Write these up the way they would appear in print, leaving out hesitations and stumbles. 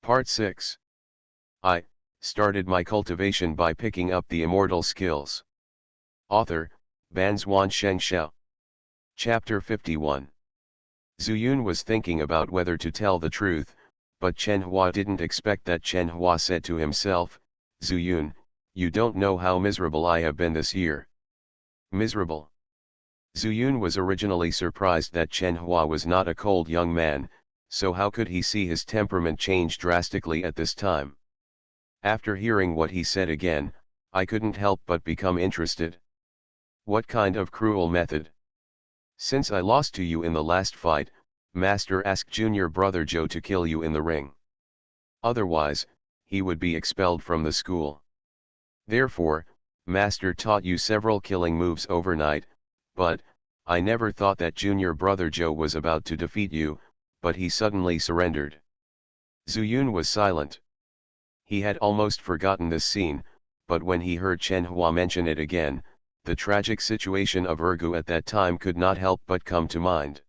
Part 6. I started my cultivation by picking up the immortal skills. Author, Banzuan Xianxia. Chapter 51. Zuyun was thinking about whether to tell the truth, but Chen Hua didn't expect that. Chen Hua said to himself, Zuyun, you don't know how miserable I have been this year. Miserable? Zuyun was originally surprised that Chen Hua was not a cold young man, so how could he see his temperament change drastically at this time? After hearing what he said again, I couldn't help but become interested. What kind of cruel method? Since I lost to you in the last fight, Master asked junior brother Joe to kill you in the ring. Otherwise, he would be expelled from the school. Therefore, Master taught you several killing moves overnight, but, I never thought that junior brother Joe was about to defeat you, but he suddenly surrendered. Zuyun was silent. He had almost forgotten this scene, but when he heard Chen Hua mention it again, the tragic situation of Ergu at that time could not help but come to mind.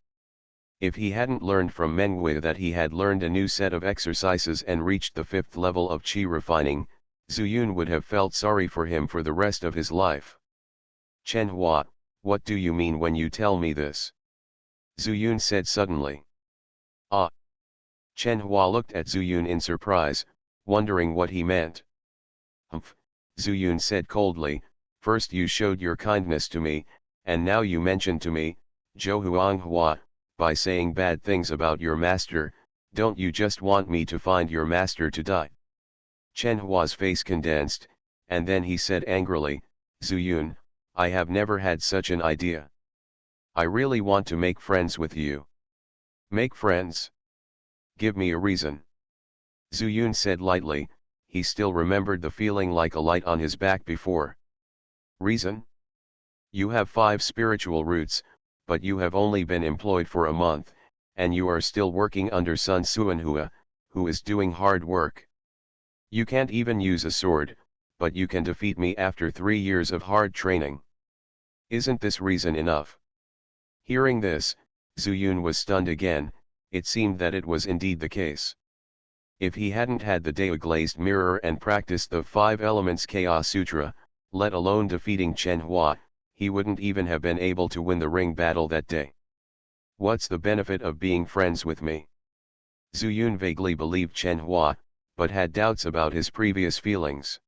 If he hadn't learned from Mengwei that he had learned a new set of exercises and reached the 5th level of qi refining, Zuyun would have felt sorry for him for the rest of his life. Chen Hua, what do you mean when you tell me this? Zuyun said suddenly. Ah! Chen Hua looked at Zuyun in surprise, wondering what he meant. Humph, Zuyun said coldly, first you showed your kindness to me, and now you mention to me, Zhou Huanghua, by saying bad things about your master, don't you just want me to find your master to die? Chen Hua's face condensed, and then he said angrily, Zuyun, I have never had such an idea. I really want to make friends with you. Make friends? Give me a reason. Zuyun said lightly, he still remembered the feeling like a light on his back before. Reason? You have 5 spiritual roots, but you have only been employed for a month, and you are still working under Sun Suanhua, who is doing hard work. You can't even use a sword, but you can defeat me after 3 years of hard training. Isn't this reason enough? Hearing this, Zuyun was stunned again. It seemed that it was indeed the case. If he hadn't had the Dao glazed mirror and practiced the 5 elements Chaos Sutra, let alone defeating Chen Hua, he wouldn't even have been able to win the ring battle that day. What's the benefit of being friends with me? Zuyun vaguely believed Chen Hua, but had doubts about his previous feelings.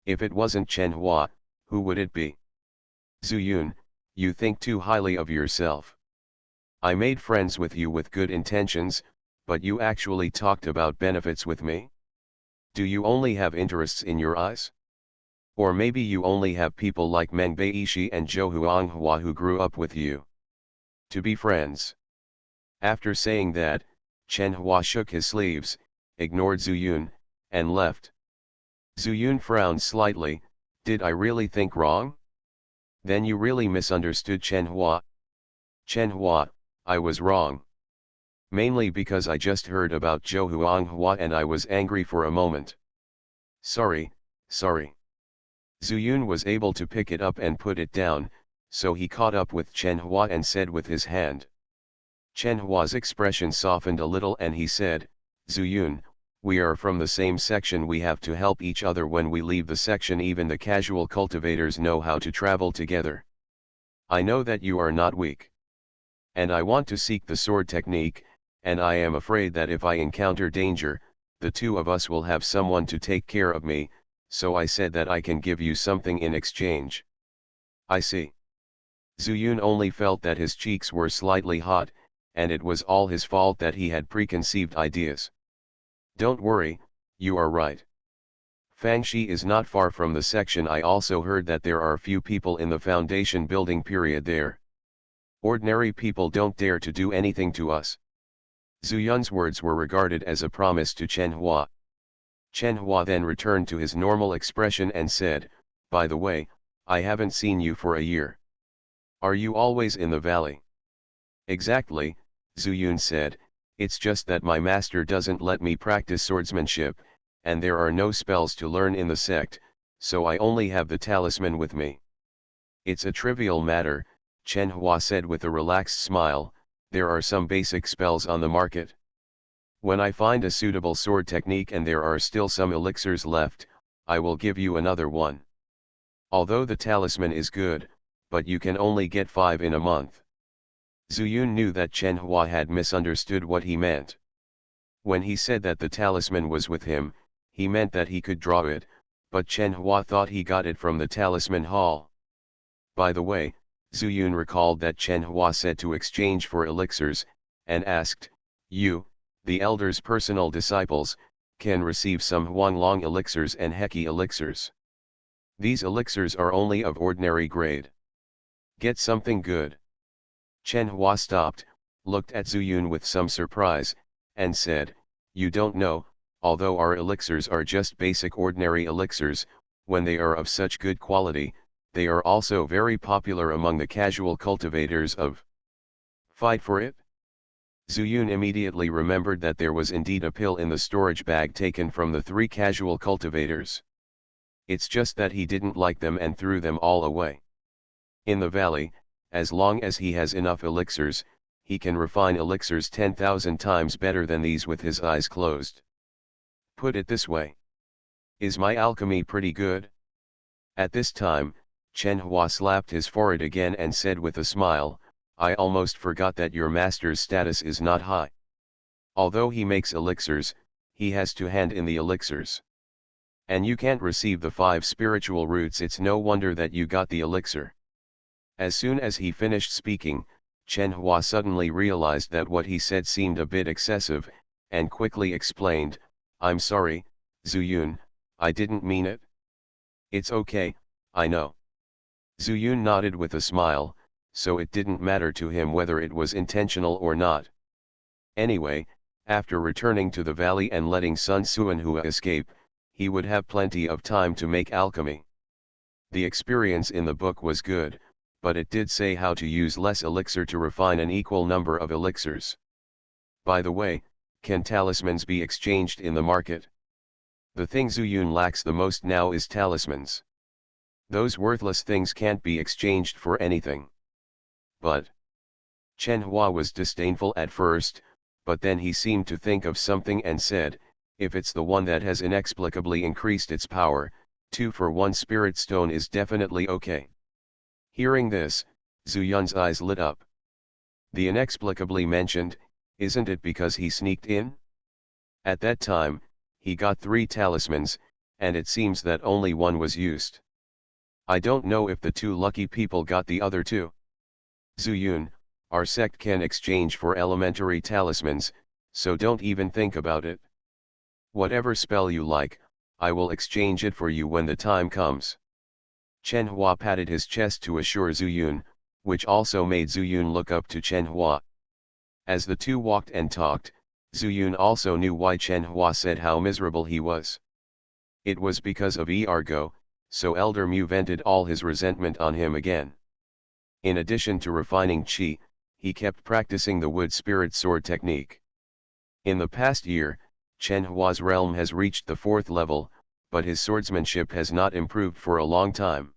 If it wasn't Chen Hua, who would it be? Zuyun, you think too highly of yourself. I made friends with you with good intentions, but you actually talked about benefits with me? Do you only have interests in your eyes? Or maybe you only have people like Meng Beishi and Zhou Huanghua who grew up with you to be friends. After saying that, Chen Hua shook his sleeves, ignored Zuyun, and left. Zuyun frowned slightly. Did I really think wrong? Then you really misunderstood Chen Hua. Chen Hua, I was wrong. Mainly because I just heard about Zhou Huanghua and I was angry for a moment. Sorry. Zuyun was able to pick it up and put it down, so he caught up with Chen Hua and said with his hand. Chen Hua's expression softened a little and he said, Zuyun, we are from the same section, we have to help each other when we leave the section. Even the casual cultivators know how to travel together. I know that you are not weak. And I want to seek the sword technique, and I am afraid that if I encounter danger, the 2 of us will have someone to take care of me, so I said that I can give you something in exchange. I see. Zuyun only felt that his cheeks were slightly hot, and it was all his fault that he had preconceived ideas. Don't worry, you are right. Fangxi is not far from the section. I also heard that there are few people in the foundation building period there. Ordinary people don't dare to do anything to us. Zuyun's words were regarded as a promise to Chen Hua. Chen Hua then returned to his normal expression and said, by the way, I haven't seen you for a year. Are you always in the valley? Exactly, Zuyun said, it's just that my master doesn't let me practice swordsmanship, and there are no spells to learn in the sect, so I only have the talisman with me. It's a trivial matter, Chen Hua said with a relaxed smile, there are some basic spells on the market. When I find a suitable sword technique and there are still some elixirs left, I will give you another one. Although the talisman is good, but you can only get 5 in a month. Zuyun knew that Chen Hua had misunderstood what he meant. When he said that the talisman was with him, he meant that he could draw it, but Chen Hua thought he got it from the talisman hall. By the way, Zuyun recalled that Chen Hua said to exchange for elixirs, and asked, "You, the elder's personal disciples, can receive some Huanglong elixirs and Heki elixirs. These elixirs are only of ordinary grade. Get something good." Chen Hua stopped, looked at Zuyun with some surprise, and said, "You don't know, although our elixirs are just basic ordinary elixirs, when they are of such good quality, they are also very popular among the casual cultivators of fight for it." Zuyun immediately remembered that there was indeed a pill in the storage bag taken from the 3 casual cultivators. It's just that he didn't like them and threw them all away. In the valley, as long as he has enough elixirs, he can refine elixirs 10,000 times better than these with his eyes closed. Put it this way. Is my alchemy pretty good? At this time, Chen Hua slapped his forehead again and said with a smile, "I almost forgot that your master's status is not high. Although he makes elixirs, he has to hand in the elixirs. And you can't receive the 5 spiritual roots. It's no wonder that you got the elixir." As soon as he finished speaking, Chen Hua suddenly realized that what he said seemed a bit excessive, and quickly explained, "I'm sorry, Zuyun, I didn't mean it." "It's okay, I know." Zuyun nodded with a smile, so it didn't matter to him whether it was intentional or not. Anyway, after returning to the valley and letting Sun Suanhua escape, he would have plenty of time to make alchemy. The experience in the book was good, but it did say how to use less elixir to refine an equal number of elixirs. By the way, can talismans be exchanged in the market? The thing Zuyun lacks the most now is talismans. Those worthless things can't be exchanged for anything. But Chen Hua was disdainful at first, but then he seemed to think of something and said, "If it's the one that has inexplicably increased its power, 2 for 1 spirit stone is definitely okay." Hearing this, Zuyun's eyes lit up. The inexplicably mentioned, isn't it because he sneaked in? At that time, he got 3 talismans, and it seems that only one was used. I don't know if the 2 lucky people got the other 2. Zuyun, our sect can exchange for elementary talismans, so don't even think about it. Whatever spell you like, I will exchange it for you when the time comes. Chen Hua patted his chest to assure Zuyun, which also made Zuyun look up to Chen Hua. As the 2 walked and talked, Zuyun also knew why Chen Hua said how miserable he was. It was because of Ergo, so Elder Mu vented all his resentment on him again. In addition to refining Qi, he kept practicing the wood spirit sword technique. In the past year, Chen Hua's realm has reached the 4th level, but his swordsmanship has not improved for a long time.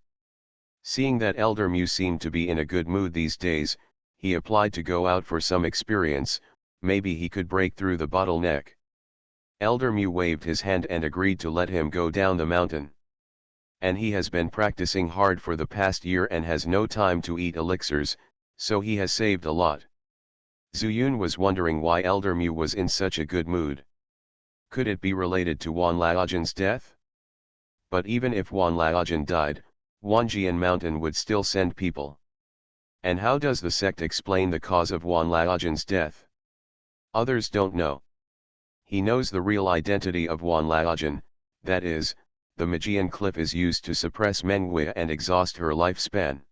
Seeing that Elder Mu seemed to be in a good mood these days, he applied to go out for some experience, maybe he could break through the bottleneck. Elder Mu waved his hand and agreed to let him go down the mountain. And he has been practicing hard for the past year and has no time to eat elixirs, so he has saved a lot. Zuyun was wondering why Elder Mu was in such a good mood. Could it be related to Wan Laojian's death? But even if Wan Laojian died, Wanjian Mountain would still send people. And how does the sect explain the cause of Wan Laojian's death? Others don't know. He knows the real identity of Wan Laojian, that is, the Magian cliff is used to suppress Menghui and exhaust her lifespan.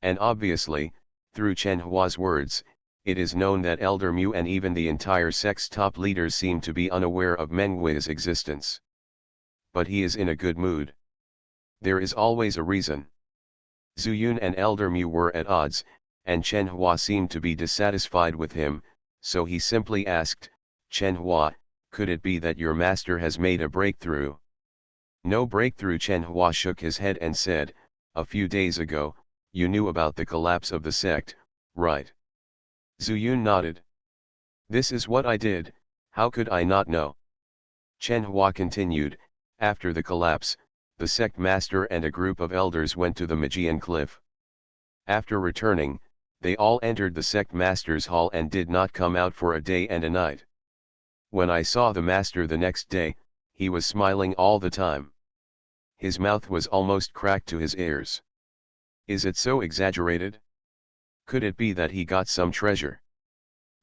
And obviously, through Chen Hua's words, it is known that Elder Mu and even the entire sect's top leaders seem to be unaware of Menghui's existence. But he is in a good mood. There is always a reason. Zuyun and Elder Mu were at odds, and Chen Hua seemed to be dissatisfied with him, so he simply asked, "Chen Hua, could it be that your master has made a breakthrough?" "No breakthrough." Chen Hua shook his head and said, "A few days ago, you knew about the collapse of the sect, right?" Zuyun nodded. "This is what I did, How could I not know? Chen Hua continued. After the collapse, the sect master and a group of elders went to the Magian cliff. After returning, they all entered the sect master's hall and did not come out for a day and a night. When I saw the master the next day, he was smiling all the time. His mouth was almost cracked to his ears. Is it so exaggerated? Could it be that he got some treasure?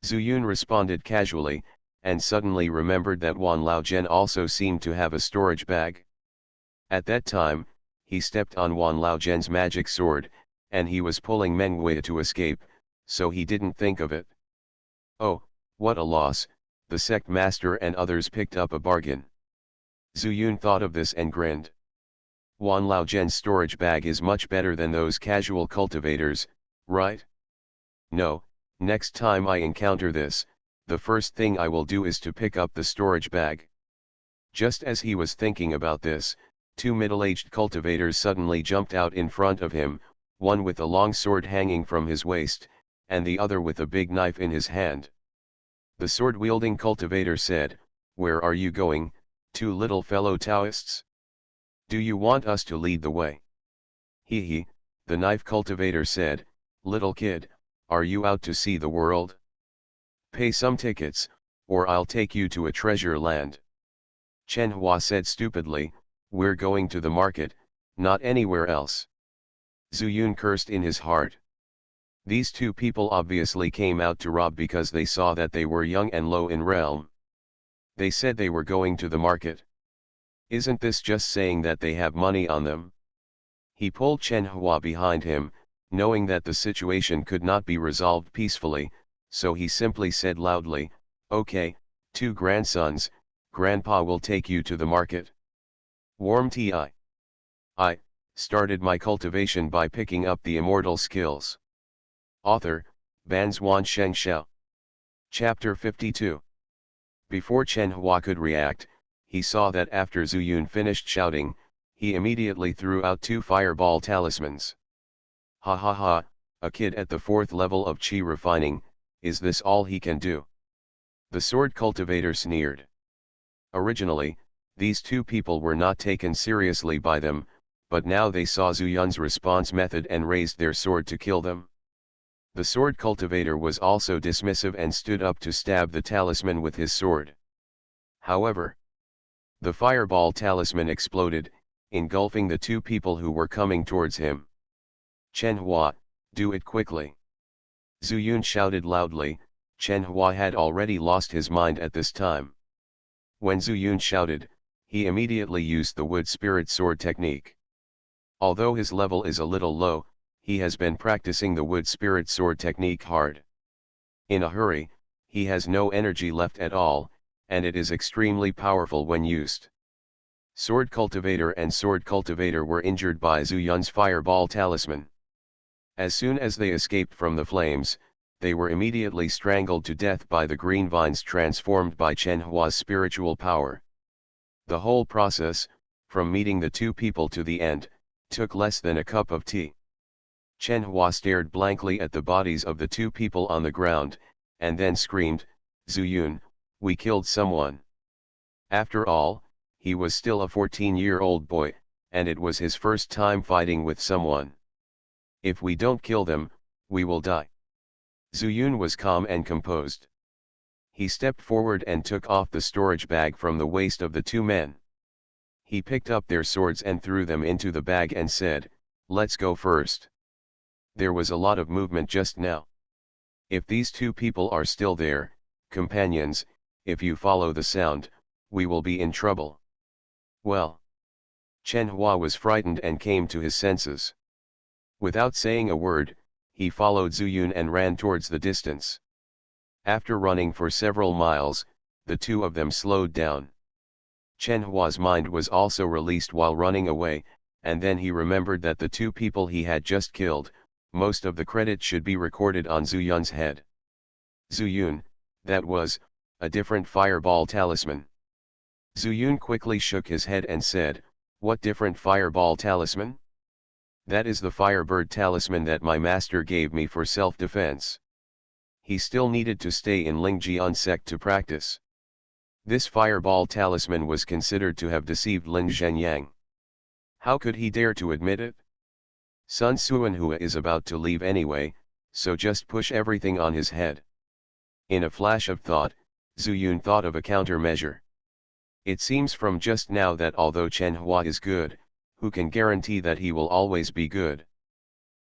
Zuyun responded casually, and suddenly remembered that Wan Laozhen also seemed to have a storage bag. At that time, he stepped on Wan Laozhen's magic sword, and he was pulling Meng Wei to escape, so he didn't think of it. Oh, what a loss, the sect master and others picked up a bargain. Zuyun thought of this and grinned. Wan Laozhen's storage bag is much better than those casual cultivators, right? No, next time I encounter this, the first thing I will do is to pick up the storage bag. Just as he was thinking about this, two middle-aged cultivators suddenly jumped out in front of him, one with a long sword hanging from his waist, and the other with a big knife in his hand. The sword-wielding cultivator said, "Where are you going, two little fellow Taoists? Do you want us to lead the way?" He, the knife cultivator said, "Little kid, are you out to see the world? Pay some tickets, or I'll take you to a treasure land." Chen Hua said stupidly, "We're going to the market, not anywhere else." Zuyun cursed in his heart. These two people obviously came out to rob because they saw that they were young and low in realm. They said they were going to the market. Isn't this just saying that they have money on them? He pulled Chen Hua behind him, knowing that the situation could not be resolved peacefully, so he simply said loudly, "Okay, two grandsons, Grandpa will take you to the market." Warm Ti. I started my cultivation by picking up the immortal skills. Author, Banzhuan Xianxia. Chapter 52. Before Chen Hua could react, he saw that after Zuyun finished shouting, he immediately threw out two fireball talismans. Ha ha ha, a kid at the 4th level of Qi refining, is this all he can do? The sword cultivator sneered. Originally, these two people were not taken seriously by them, but now they saw Zuyun's response method and raised their sword to kill them. The sword cultivator was also dismissive and stood up to stab the talisman with his sword. However, the fireball talisman exploded, engulfing the two people who were coming towards him. "Chen Hua, do it quickly!" Zuyun shouted loudly. Chen Hua had already lost his mind at this time. When Zuyun shouted, he immediately used the wood spirit sword technique. Although his level is a little low, he has been practicing the wood spirit sword technique hard. In a hurry, he has no energy left at all, and it is extremely powerful when used. Sword cultivator and sword cultivator were injured by Zuyun's fireball talisman. As soon as they escaped from the flames, they were immediately strangled to death by the green vines transformed by Chen Hua's spiritual power. The whole process, from meeting the two people to the end, took less than a cup of tea. Chen Hua stared blankly at the bodies of the two people on the ground, and then screamed, "Zuyun, we killed someone." After all, he was still a 14-year-old boy, and it was his first time fighting with someone. "If we don't kill them, we will die." Zuyun was calm and composed. He stepped forward and took off the storage bag from the waist of the two men. He picked up their swords and threw them into the bag and said, "Let's go first." There was a lot of movement just now. If these two people are still there, companions, if you follow the sound, we will be in trouble. Well. Chen Hua was frightened and came to his senses. Without saying a word, he followed Zuyun and ran towards the distance. After running for several miles, the two of them slowed down. Chen Hua's mind was also released while running away, and then he remembered that the two people he had just killed, most of the credit should be recorded on Zuyun's head. Zuyun, that was, a different fireball talisman. Zuyun quickly shook his head and said, "What different fireball talisman?" "That is the firebird talisman that my master gave me for self-defense." He still needed to stay in Lingjian sect to practice. This fireball talisman was considered to have deceived Lin Zhenyang. How could he dare to admit it? Sun Suanhua is about to leave anyway, so just push everything on his head. In a flash of thought, Zhu Yun thought of a countermeasure. It seems from just now that although Chen Hua is good, who can guarantee that he will always be good?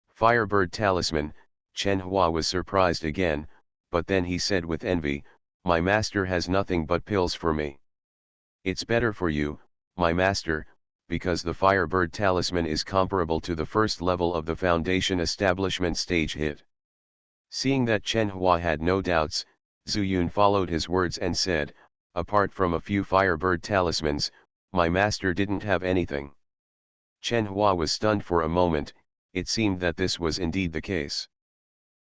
Firebird talisman. Chen Hua was surprised again, but then he said with envy, "My master has nothing but pills for me." "It's better for you, my master, because the Firebird talisman is comparable to the first level of the foundation establishment stage hit." Seeing that Chen Hua had no doubts, Zhu Yun followed his words and said, "Apart from a few Firebird talismans, my master didn't have anything." Chen Hua was stunned for a moment. It seemed that this was indeed the case.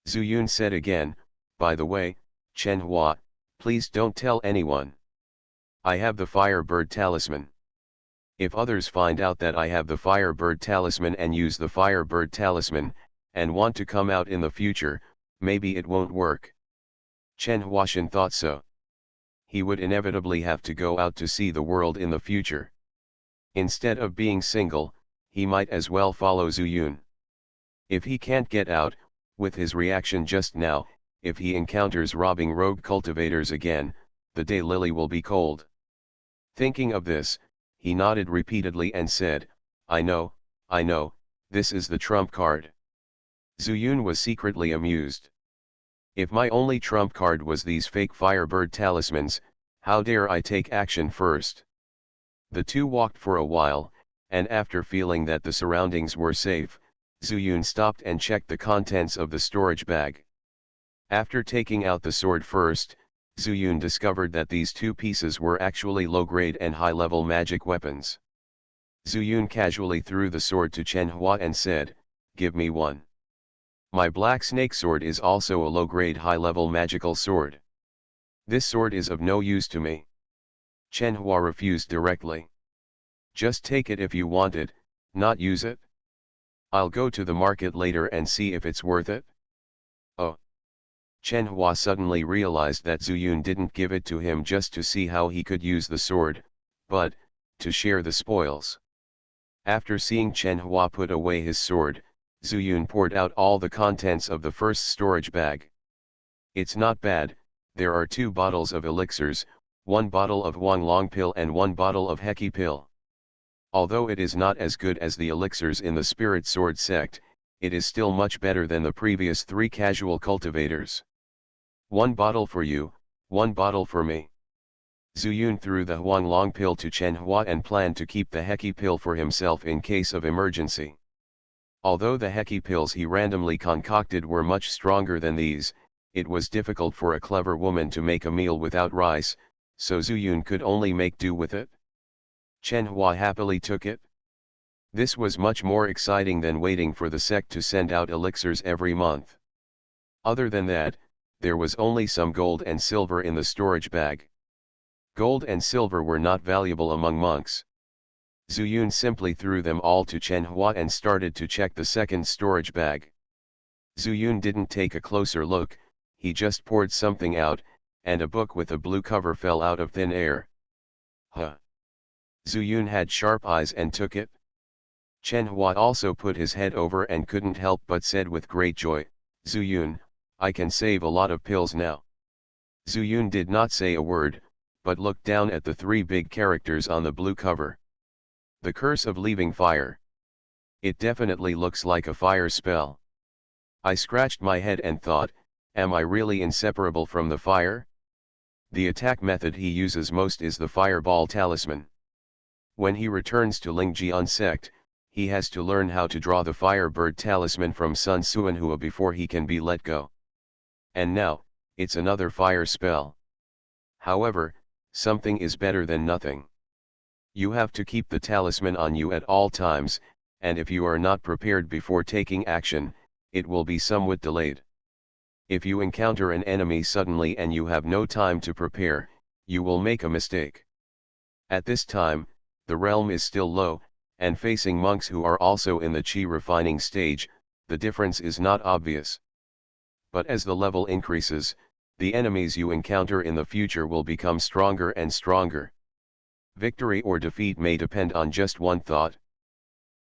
Zhu Yun said again, "By the way, Chen Hua, please don't tell anyone. I have the Firebird talisman. If others find out that I have the Firebird talisman and use the Firebird talisman, and want to come out in the future, maybe it won't work." Chen Huashan thought so. He would inevitably have to go out to see the world in the future. Instead of being single, he might as well follow Zhu Yun. If he can't get out, with his reaction just now, if he encounters robbing rogue cultivators again, the daylily will be cold. Thinking of this, he nodded repeatedly and said, I know, this is the trump card." Zhu Yun was secretly amused. If my only trump card was these fake Firebird talismans, how dare I take action first? The two walked for a while, and after feeling that the surroundings were safe, Zhu Yun stopped and checked the contents of the storage bag. After taking out the sword first, Zhu Yun discovered that these two pieces were actually low-grade and high-level magic weapons. Zhu Yun casually threw the sword to Chen Hua and said, "Give me one. My black snake sword is also a low-grade high-level magical sword. This sword is of no use to me." Chen Hua refused directly. "Just take it if you want it, not use it. I'll go to the market later and see if it's worth it." Oh. Chen Hua suddenly realized that Zhu Yun didn't give it to him just to see how he could use the sword, but to share the spoils. After seeing Chen Hua put away his sword, Zhu Yun poured out all the contents of the first storage bag. "It's not bad. There are 2 bottles of elixirs, 1 bottle of Huanglong pill and 1 bottle of Heki pill. Although it is not as good as the elixirs in the Spirit Sword sect, it is still much better than the previous 3 casual cultivators. 1 bottle for you, 1 bottle for me." Zhu Yun threw the Huanglong pill to Chen Hua and planned to keep the Heki pill for himself in case of emergency. Although the Heki pills he randomly concocted were much stronger than these, it was difficult for a clever woman to make a meal without rice, so Zhu Yun could only make do with it. Chen Hua happily took it. This was much more exciting than waiting for the sect to send out elixirs every month. Other than that, there was only some gold and silver in the storage bag. Gold and silver were not valuable among monks. Zhu Yun simply threw them all to Chen Hua and started to check the second storage bag. Zhu Yun didn't take a closer look, he just poured something out, and a book with a blue cover fell out of thin air. Huh! Zhu Yun had sharp eyes and took it. Chen Hua also put his head over and couldn't help but said with great joy, "Zhu Yun, I can save a lot of pills now." Zhu Yun did not say a word, but looked down at the 3 big characters on the blue cover. "The Curse of Leaving Fire. It definitely looks like a fire spell." I scratched my head and thought, am I really inseparable from the fire? The attack method he uses most is the Fireball Talisman. When he returns to Lingjian sect, he has to learn how to draw the Firebird Talisman from Sun Suanhua before he can be let go. And now, it's another fire spell. However, something is better than nothing. You have to keep the talisman on you at all times, and if you are not prepared before taking action, it will be somewhat delayed. If you encounter an enemy suddenly and you have no time to prepare, you will make a mistake. At this time, the realm is still low, and facing monks who are also in the Qi refining stage, the difference is not obvious. But as the level increases, The enemies you encounter in the future will become stronger and stronger. Victory or defeat may depend on just one thought.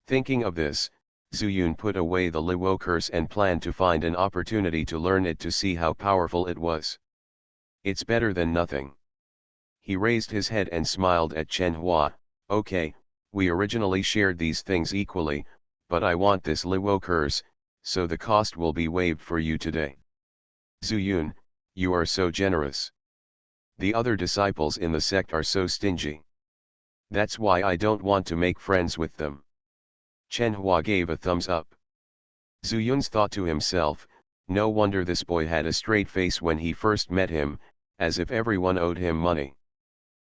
Thinking of this, Zuyun put away the Luo curse and planned to find an opportunity to learn it to see how powerful it was. It's better than nothing. He raised his head and smiled at Chen Hua. Okay, we originally shared these things equally, but I want this Luo curse, so the cost will be waived for you today. Zuyun, you are so generous. The other disciples in the sect are so stingy. That's why I don't want to make friends with them. Chen Hua gave a thumbs up. Zuyun's thought to himself, no wonder this boy had a straight face when he first met him, as if everyone owed him money.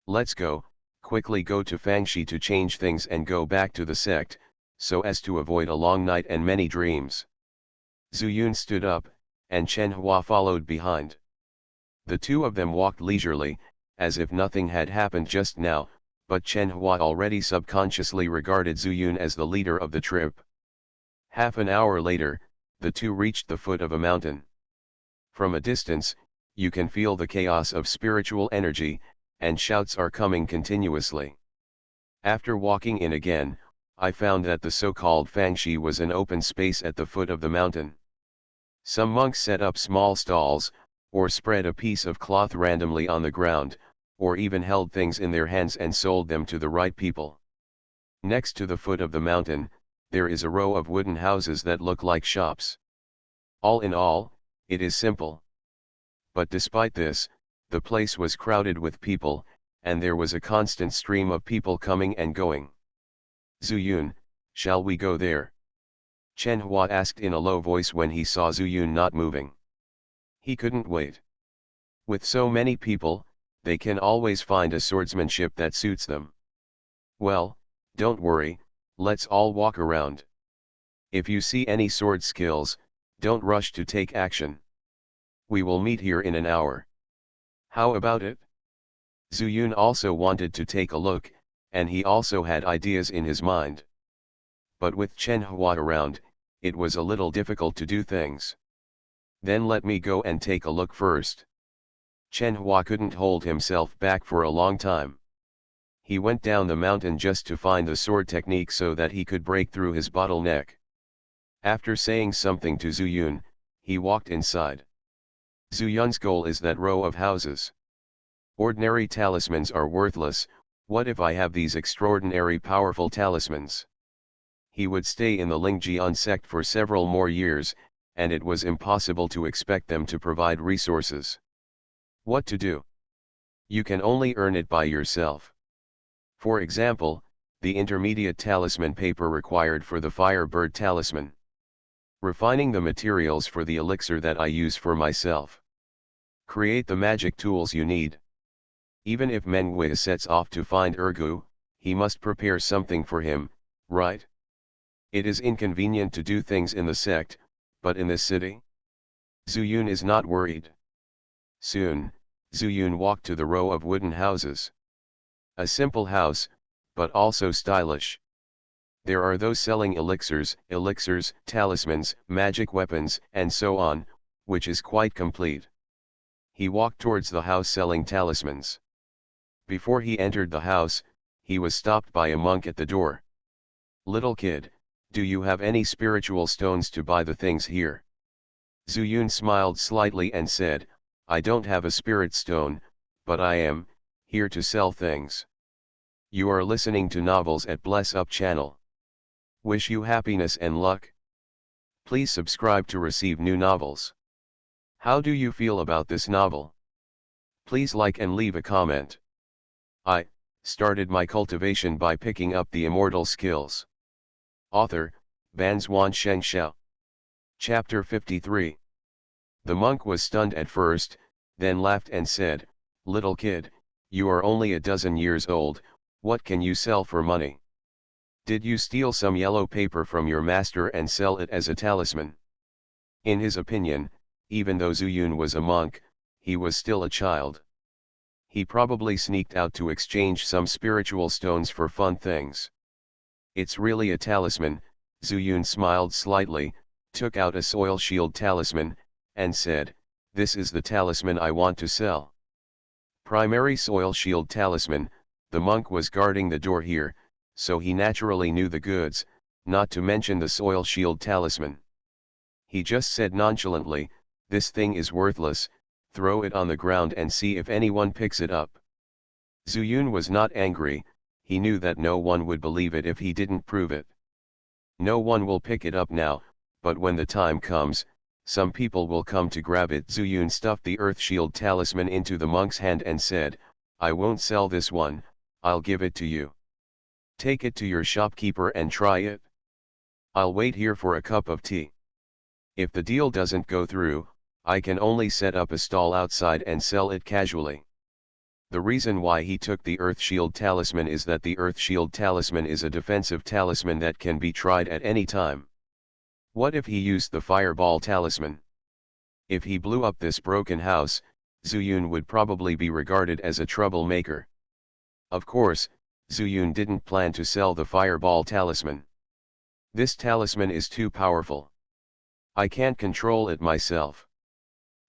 Let's go, quickly go to Fangxi to change things and go back to the sect, so as to avoid a long night and many dreams. Zuyun stood up, and Chen Hua followed behind. The two of them walked leisurely, as if nothing had happened just now, but Chen Hua already subconsciously regarded Zuyun as the leader of the trip. Half an hour later, the two reached the foot of a mountain. From a distance, you can feel the chaos of spiritual energy, and shouts are coming continuously. After walking in again, I found that the so-called Fangxi was an open space at the foot of the mountain. Some monks set up small stalls, or spread a piece of cloth randomly on the ground, or even held things in their hands and sold them to the right people. Next to the foot of the mountain, there is a row of wooden houses that look like shops. All in all, it is simple. But despite this, the place was crowded with people, and there was a constant stream of people coming and going. Zuyun, shall we go there? Chen Hua asked in a low voice when he saw Zuyun not moving. He couldn't wait. With so many people, they can always find a swordsmanship that suits them. Well, don't worry, let's all walk around. If you see any sword skills, don't rush to take action. We will meet here in an hour. How about it? Zuyun also wanted to take a look, and he also had ideas in his mind. But with Chen Hua around, it was a little difficult to do things. Then let me go and take a look first. Chen Hua couldn't hold himself back for a long time. He went down the mountain just to find the sword technique so that he could break through his bottleneck. After saying something to Zuyun, he walked inside. Zuyun's goal is that row of houses. Ordinary talismans are worthless, what if I have these extraordinary powerful talismans? He would stay in the Lingjian sect for several more years, and it was impossible to expect them to provide resources. What to do? You can only earn it by yourself. For example, the intermediate talisman paper required for the Firebird talisman. Refining the materials for the elixir that I use for myself. Create the magic tools you need. Even if Mengwei sets off to find Ergu, he must prepare something for him, right? It is inconvenient to do things in the sect, but in this city? Zuyun is not worried. Soon, Zuyun walked to the row of wooden houses. A simple house, but also stylish. There are those selling elixirs, talismans, magic weapons, and so on, which is quite complete. He walked towards the house selling talismans. Before he entered the house, he was stopped by a monk at the door. Little kid, do you have any spiritual stones to buy the things here? Zuyun smiled slightly and said, I don't have a spirit stone, but I am here to sell things. You are listening to novels at Bless Up channel. Wish you happiness and luck. Please subscribe to receive new novels. How do you feel about this novel? Please like and leave a comment. I started my cultivation by picking up the immortal skills. Author, Banzuan Xianxia. Chapter 53. The monk was stunned at first, then laughed and said, Little kid, you are only a dozen years old, what can you sell for money? Did you steal some yellow paper from your master and sell it as a talisman? In his opinion, even though Zuyun was a monk, he was still a child. He probably sneaked out to exchange some spiritual stones for fun things. It's really a talisman, Zuyun smiled slightly, took out a soil shield talisman, and said, This is the talisman I want to sell. Primary soil shield talisman. The monk was guarding the door here, so he naturally knew the goods, not to mention the soil shield talisman. He just said nonchalantly, "This thing is worthless, throw it on the ground and see if anyone picks it up." Zuyun was not angry, he knew that no one would believe it if he didn't prove it. No one will pick it up now, but when the time comes, some people will come to grab it. Zuyun stuffed the earth shield talisman into the monk's hand and said, "I won't sell this one, I'll give it to you. Take it to your shopkeeper and try it. I'll wait here for a cup of tea. If the deal doesn't go through, I can only set up a stall outside and sell it casually." The reason why he took the Earth Shield talisman is that the Earth Shield talisman is a defensive talisman that can be tried at any time. What if he used the Fireball talisman? If he blew up this broken house, Zuyun would probably be regarded as a troublemaker. Of course, Zuyun didn't plan to sell the Fireball talisman. This talisman is too powerful. I can't control it myself.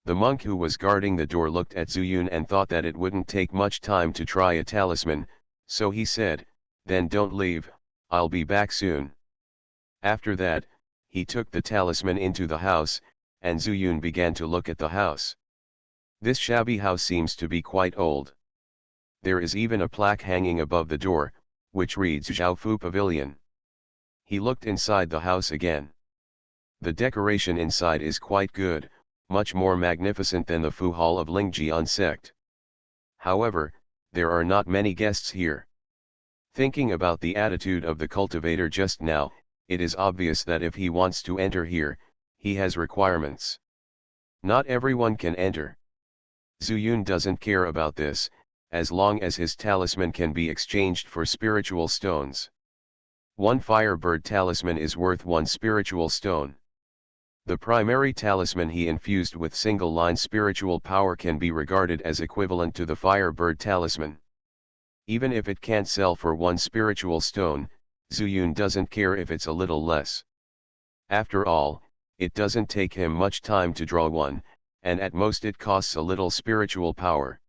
The monk who was guarding the door looked at Zuyun and thought that it wouldn't take much time to try a talisman, so he said, "Then don't leave, I'll be back soon." After that, he took the talisman into the house, and Zuyun began to look at the house. This shabby house seems to be quite old. There is even a plaque hanging above the door, which reads Zhaofu Pavilion. He looked inside the house again. The decoration inside is quite good, much more magnificent than the Fu Hall of Lingjian sect. However, there are not many guests here. Thinking about the attitude of the cultivator just now, it is obvious that if he wants to enter here, he has requirements. Not everyone can enter. Zuyun doesn't care about this, as long as his talisman can be exchanged for spiritual stones. One Firebird talisman is worth one spiritual stone. The primary talisman he infused with single-line spiritual power can be regarded as equivalent to the Firebird talisman. Even if it can't sell for one spiritual stone, Zuyun doesn't care if it's a little less. After all, it doesn't take him much time to draw one, and at most it costs a little spiritual power.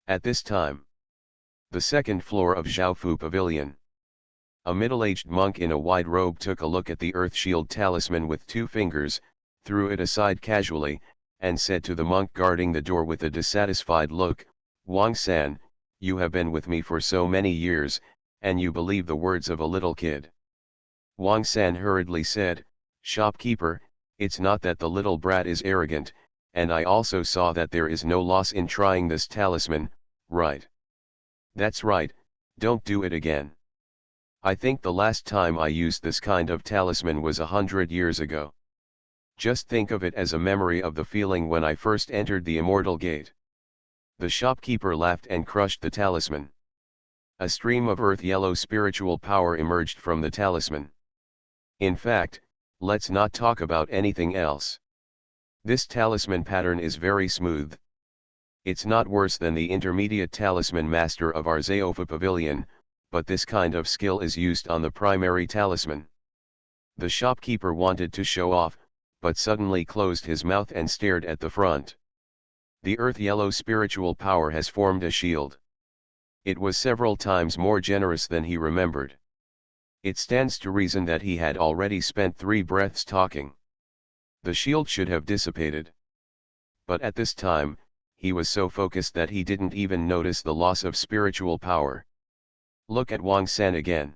At this time, the second floor of Zhaofu Pavilion. A middle-aged monk in a wide robe took a look at the Earth Shield talisman with two fingers, threw it aside casually, and said to the monk guarding the door with a dissatisfied look, "Wang San, you have been with me for so many years, and you believe the words of a little kid." Wang San hurriedly said, "Shopkeeper, it's not that the little brat is arrogant, and I also saw that there is no loss in trying this talisman, right?" "That's right, don't do it again. I think the last time I used this kind of talisman was 100 years ago. Just think of it as a memory of the feeling when I first entered the Immortal Gate." The shopkeeper laughed and crushed the talisman. A stream of earth yellow spiritual power emerged from the talisman. "In fact, let's not talk about anything else. This talisman pattern is very smooth. It's not worse than the intermediate talisman master of our Zhaofu Pavilion, but this kind of skill is used on the primary talisman." The shopkeeper wanted to show off, but suddenly closed his mouth and stared at the front. The earth yellow spiritual power has formed a shield. It was several times more generous than he remembered. It stands to reason that he had already spent 3 breaths talking. The shield should have dissipated. But at this time, he was so focused that he didn't even notice the loss of spiritual power. Look at Wang San again.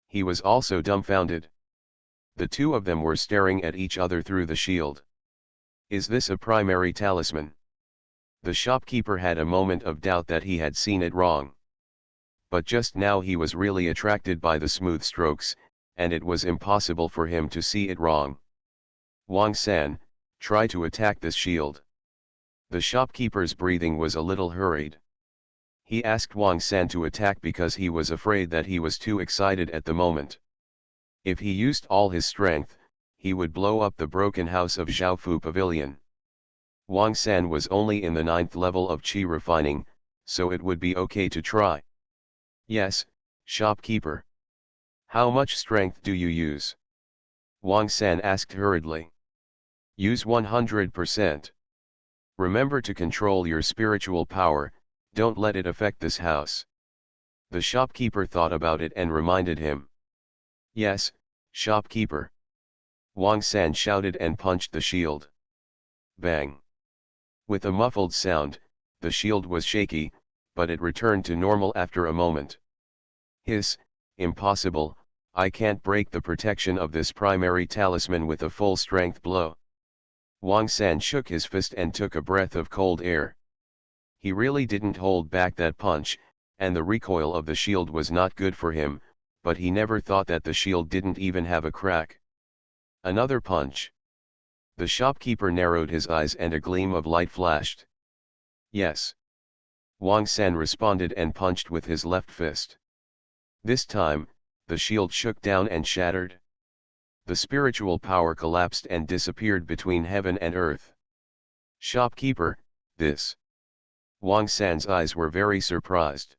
He was also dumbfounded. The two of them were staring at each other through the shield. Is this a primary talisman? The shopkeeper had a moment of doubt that he had seen it wrong. But just now he was really attracted by the smooth strokes, and it was impossible for him to see it wrong. "Wang San, try to attack this shield." The shopkeeper's breathing was a little hurried. He asked Wang San to attack because he was afraid that he was too excited at the moment. If he used all his strength, he would blow up the broken house of Zhaofu Pavilion. Wang San was only in the 9th level of Qi refining, so it would be okay to try. "Yes, shopkeeper. How much strength do you use?" Wang San asked hurriedly. "Use 100%. Remember to control your spiritual power, don't let it affect this house. The shopkeeper thought about it and reminded him. Yes, shopkeeper. Wang San shouted and punched the shield. Bang. With a muffled sound, the shield was shaky, but it returned to normal after a moment. Hiss, impossible, I can't break the protection of this primary talisman with a full strength blow. Wang San shook his fist and took a breath of cold air. He really didn't hold back that punch, and the recoil of the shield was not good for him, but he never thought that the shield didn't even have a crack. Another punch. The shopkeeper narrowed his eyes and a gleam of light flashed. Yes. Wang San responded and punched with his left fist. This time, the shield shook down and shattered. The spiritual power collapsed and disappeared between heaven and earth. Shopkeeper, this. Wang San's eyes were very surprised.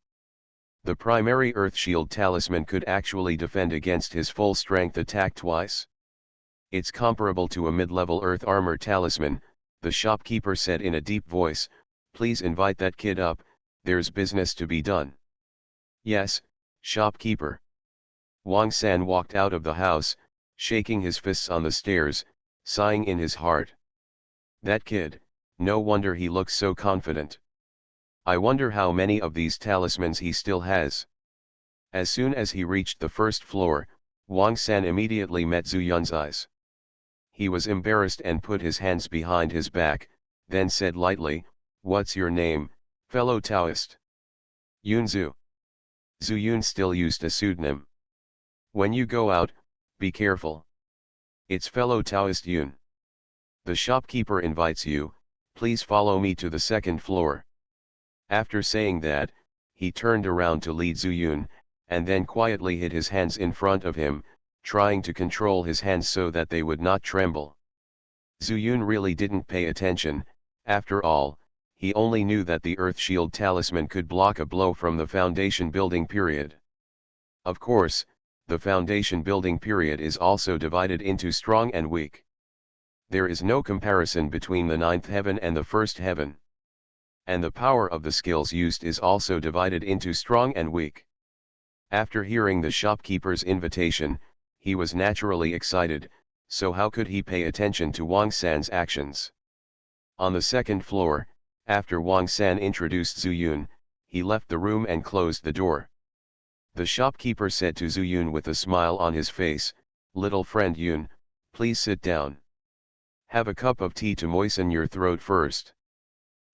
The primary earth shield talisman could actually defend against his full strength attack twice. It's comparable to a mid-level earth armor talisman, the shopkeeper said in a deep voice. Please invite that kid up, there's business to be done. Yes, shopkeeper. Wang San walked out of the house, shaking his fists on the stairs, sighing in his heart. That kid, no wonder he looks so confident. I wonder how many of these talismans he still has. As soon as he reached the first floor, Wang San immediately met Zhu Yun's eyes. He was embarrassed and put his hands behind his back, then said lightly, "What's your name, fellow Taoist?" Yun Zhu. Zhu Yun still used a pseudonym. When you go out, be careful. It's fellow Taoist Yun. The shopkeeper invites you, please follow me to the second floor. After saying that, he turned around to lead Zhu Yun, and then quietly hid his hands in front of him, trying to control his hands so that they would not tremble. Zhu Yun really didn't pay attention, after all, he only knew that the Earth Shield talisman could block a blow from the foundation building period. Of course, the foundation building period is also divided into strong and weak. There is no comparison between the ninth heaven and the first heaven. And the power of the skills used is also divided into strong and weak. After hearing the shopkeeper's invitation, he was naturally excited, so how could he pay attention to Wang San's actions? On the second floor, after Wang San introduced Zhu Yun, he left the room and closed the door. The shopkeeper said to Zhu Yun with a smile on his face, "Little friend Yun, please sit down. Have a cup of tea to moisten your throat first."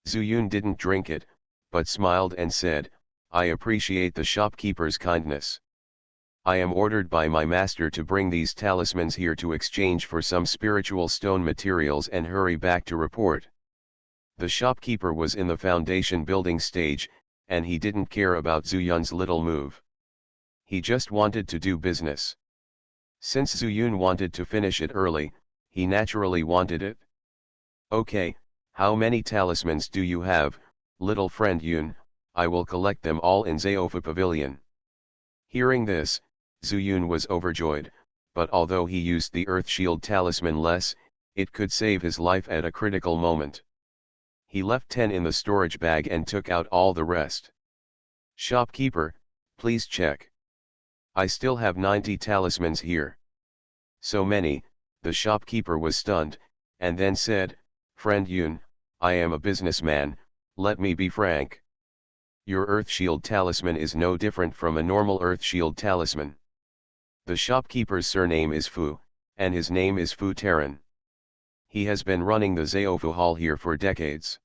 Zhu Yun didn't drink it, but smiled and said, "I appreciate the shopkeeper's kindness. I am ordered by my master to bring these talismans here to exchange for some spiritual stone materials and hurry back to report." The shopkeeper was in the foundation building stage, and he didn't care about Zhu Yun's little move. He just wanted to do business. Since Zhu Yun wanted to finish it early, he naturally wanted it. "Okay, how many talismans do you have, little friend Yun? I will collect them all in Zaofu Pavilion." Hearing this, Zhu Yun was overjoyed, but although he used the Earth Shield talisman less, it could save his life at a critical moment. He left 10 in the storage bag and took out all the rest. "Shopkeeper, please check. I still have 90 talismans here." "So many," the shopkeeper was stunned, and then said, "Friend Yun, I am a businessman, let me be frank. Your Earth Shield talisman is no different from a normal Earth Shield talisman. The shopkeeper's surname is Fu, and his name is Fu Terran. He has been running the Zaofu Hall here for decades."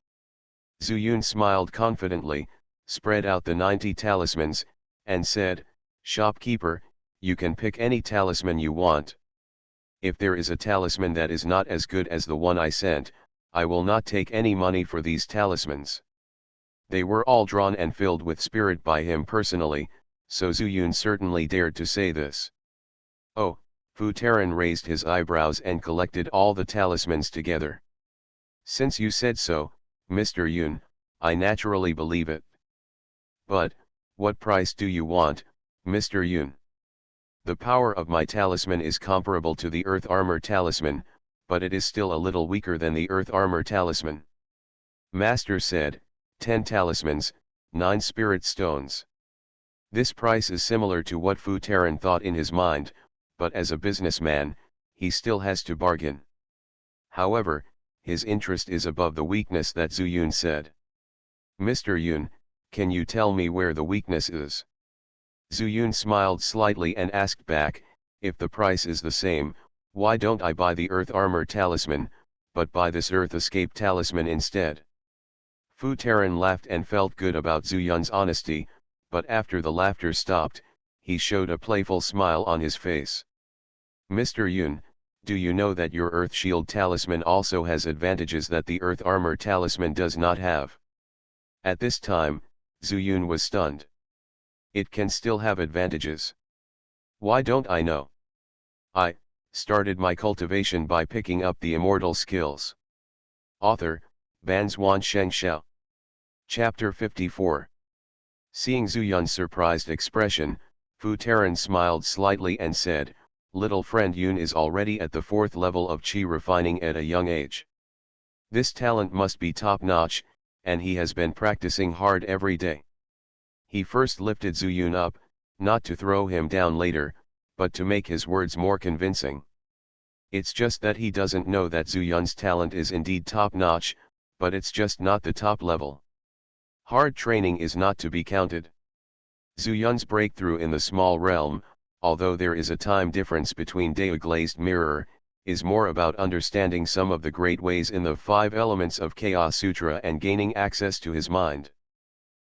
Zhu Yun smiled confidently, spread out the 90 talismans, and said, "Shopkeeper, you can pick any talisman you want. If there is a talisman that is not as good as the one I sent, I will not take any money for these talismans." They were all drawn and filled with spirit by him personally, so Zhu Yun certainly dared to say this. "Oh," Fu Terran raised his eyebrows and collected all the talismans together. "Since you said so, Mr. Yun, I naturally believe it. But, what price do you want, Mr. Yun? The power of my talisman is comparable to the Earth Armor talisman, but it is still a little weaker than the Earth Armor talisman." Master said, 10 talismans, 9 spirit stones. This price is similar to what Fu Taran thought in his mind, but as a businessman, he still has to bargain. However, his interest is above the weakness that Zhu Yun said. Mr. Yun, can you tell me where the weakness is? Zhu Yun smiled slightly and asked back, if the price is the same, why don't I buy the Earth Armor Talisman, but buy this Earth Escape Talisman instead? Fu Taran laughed and felt good about Zhu Yun's honesty, but after the laughter stopped, he showed a playful smile on his face. Mr. Yun, do you know that your Earth Shield Talisman also has advantages that the Earth Armor Talisman does not have? At this time, Zhu Yun was stunned. It can still have advantages. Why don't I know? I started my cultivation by picking up the immortal skills. Author, Banzuan Xianxia. Chapter 54. Seeing Zhu Yun's surprised expression, Fu Taran smiled slightly and said, little friend Yun is already at the 4th level of Qi refining at a young age. This talent must be top-notch, and he has been practicing hard every day. He first lifted Zhu Yun up, not to throw him down later, but to make his words more convincing. It's just that he doesn't know that Zhu Yun's talent is indeed top-notch, but it's just not the top level. Hard training is not to be counted. Zhu Yun's breakthrough in the small realm, although there is a time difference between Dao Glazed Mirror, is more about understanding some of the great ways in the 5 elements of Chaos Sutra and gaining access to his mind.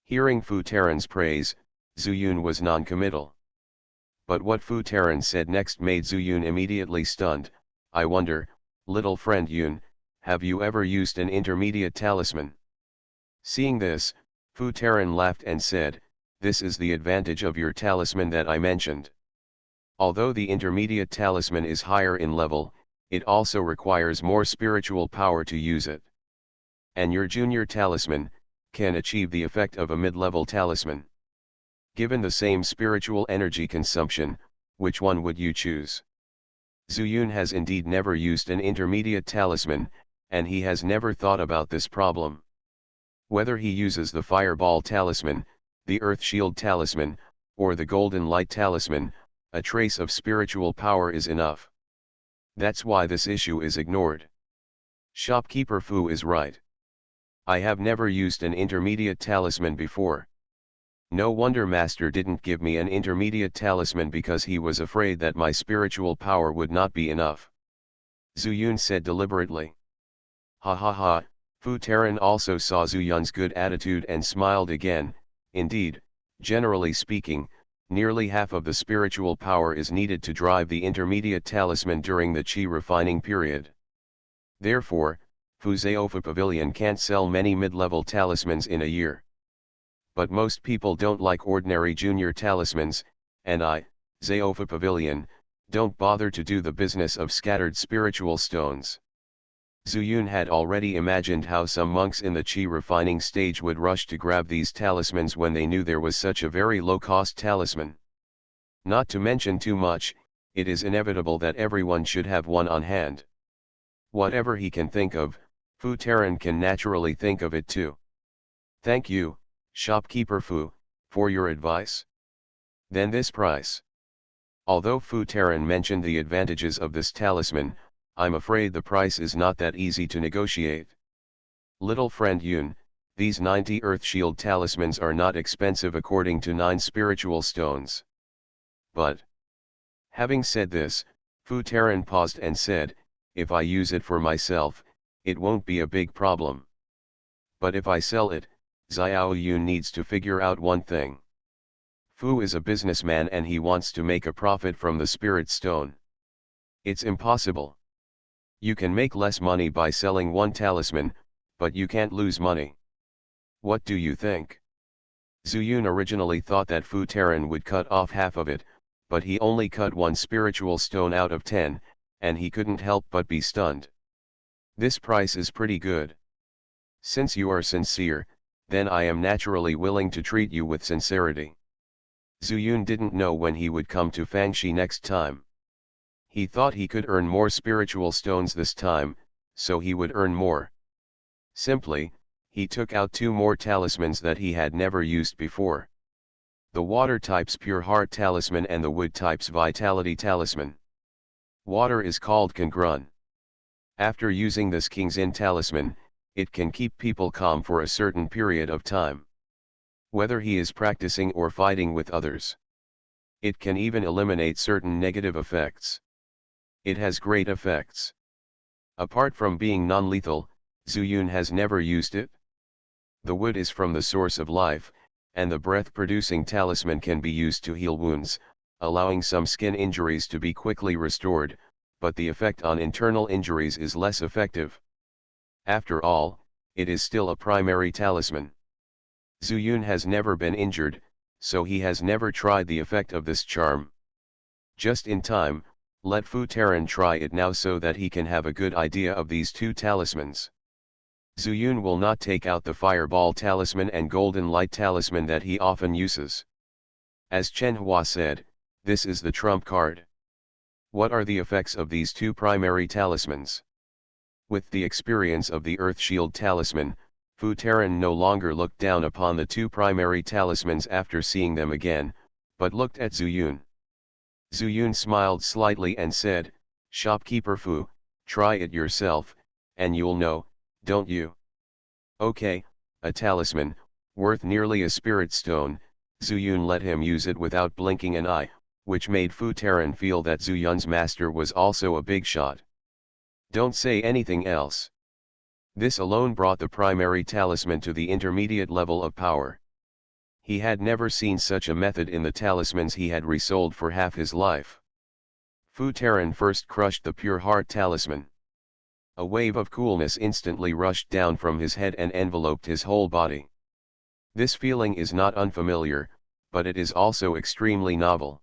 Hearing Fu Taran's praise, Zhu Yun was non-committal. But what Fu Taran said next made Zhu Yun immediately stunned. I wonder, little friend Yun, have you ever used an intermediate talisman? Seeing this, Fu Taran laughed and said, this is the advantage of your talisman that I mentioned. Although the intermediate talisman is higher in level, it also requires more spiritual power to use it. And your junior talisman can achieve the effect of a mid-level talisman. Given the same spiritual energy consumption, which one would you choose? Zhu Yun has indeed never used an intermediate talisman, and he has never thought about this problem. Whether he uses the Fireball Talisman, the Earth Shield Talisman, or the Golden Light Talisman, a trace of spiritual power is enough. That's why this issue is ignored. Shopkeeper Fu is right. I have never used an intermediate talisman before. No wonder Master didn't give me an intermediate talisman because he was afraid that my spiritual power would not be enough. Zhu Yun said deliberately. Ha ha ha, Fu Taran also saw Zhu Yun's good attitude and smiled again. Indeed, generally speaking, nearly half of the spiritual power is needed to drive the intermediate talisman during the Qi refining period. Therefore, Fu Zhaofa Pavilion can't sell many mid-level talismans in a year. But most people don't like ordinary junior talismans, and I, Zhaofa Pavilion, don't bother to do the business of scattered spiritual stones. Zhu Yun had already imagined how some monks in the Qi refining stage would rush to grab these talismans when they knew there was such a very low-cost talisman. Not to mention too much, it is inevitable that everyone should have one on hand. Whatever he can think of, Fu Taran can naturally think of it too. Thank you, Shopkeeper Fu, for your advice. Then this price. Although Fu Taran mentioned the advantages of this talisman, I'm afraid the price is not that easy to negotiate. Little friend Yun, these 90 Earth Shield talismans are not expensive according to 9 spiritual stones. But, having said this, Fu Taran paused and said, if I use it for myself, it won't be a big problem. But if I sell it, Xiao Yun needs to figure out one thing. Fu is a businessman and he wants to make a profit from the spirit stone. It's impossible. You can make less money by selling one talisman, but you can't lose money. What do you think? Zhu Yun originally thought that Fu Taran would cut off half of it, but he only cut 1 spiritual stone out of 10, and he couldn't help but be stunned. This price is pretty good. Since you are sincere, then I am naturally willing to treat you with sincerity. Zhu Yun didn't know when he would come to Fangxi next time. He thought he could earn more spiritual stones this time, so he would earn more. Simply, He took out 2 more talismans that he had never used before. The water type's Pure Heart Talisman and the wood type's Vitality Talisman. Water is called Kangrun. After using this King's In Talisman, it can keep people calm for a certain period of time. Whether he is practicing or fighting with others. It can even eliminate certain negative effects. It has great effects. Apart from being non-lethal, Zuyun has never used it. The wood is from the source of life, and the breath-producing talisman can be used to heal wounds, allowing some skin injuries to be quickly restored, but the effect on internal injuries is less effective. After all, it is still a primary talisman. Zuyun has never been injured, so he has never tried the effect of this charm. Just in time, let Fu Taran try it now so that he can have a good idea of these 2 talismans. Zuyun will not take out the Fireball Talisman and Golden Light Talisman that he often uses. As Chen Hua said, this is the trump card. What are the effects of these 2 primary talismans? With the experience of the Earth Shield Talisman, Fu Taran no longer looked down upon the 2 primary talismans after seeing them again, but looked at Zuyun. Zuyun smiled slightly and said, "Shopkeeper Fu, try it yourself, and you'll know, don't you?" Okay, a talisman, worth nearly a spirit stone. Zuyun let him use it without blinking an eye, which made Fu Taran feel that Zuyun's master was also a big shot. Don't say anything else. This alone brought the primary talisman to the intermediate level of power. He had never seen such a method in the talismans he had resold for half his life. Fu Taran first crushed the Pure Heart Talisman. A wave of coolness instantly rushed down from his head and enveloped his whole body. This feeling is not unfamiliar, but it is also extremely novel.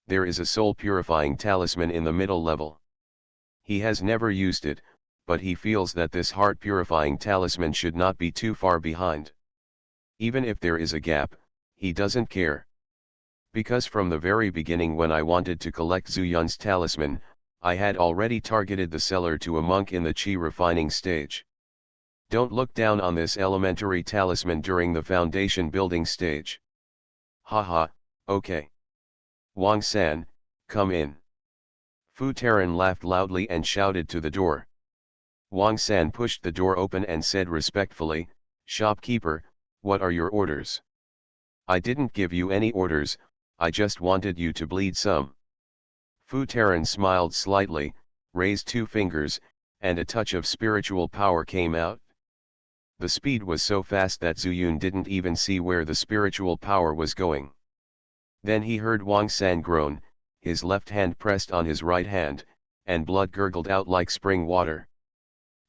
There is a soul-purifying talisman in the middle level. He has never used it, but he feels that this heart-purifying talisman should not be too far behind. Even if there is a gap, he doesn't care. Because from the very beginning when I wanted to collect Zuyun's talisman, I had already targeted the seller to a monk in the Qi refining stage. Don't look down on this elementary talisman during the foundation building stage. Haha, okay. Wang San, come in. Fu Taran laughed loudly and shouted to the door. Wang San pushed the door open and said respectfully, "Shopkeeper, what are your orders?" "I didn't give you any orders, I just wanted you to bleed some." Fu Taran smiled slightly, raised 2 fingers, and a touch of spiritual power came out. The speed was so fast that Zuyun didn't even see where the spiritual power was going. Then he heard Wang San groan, his left hand pressed on his right hand, and blood gurgled out like spring water.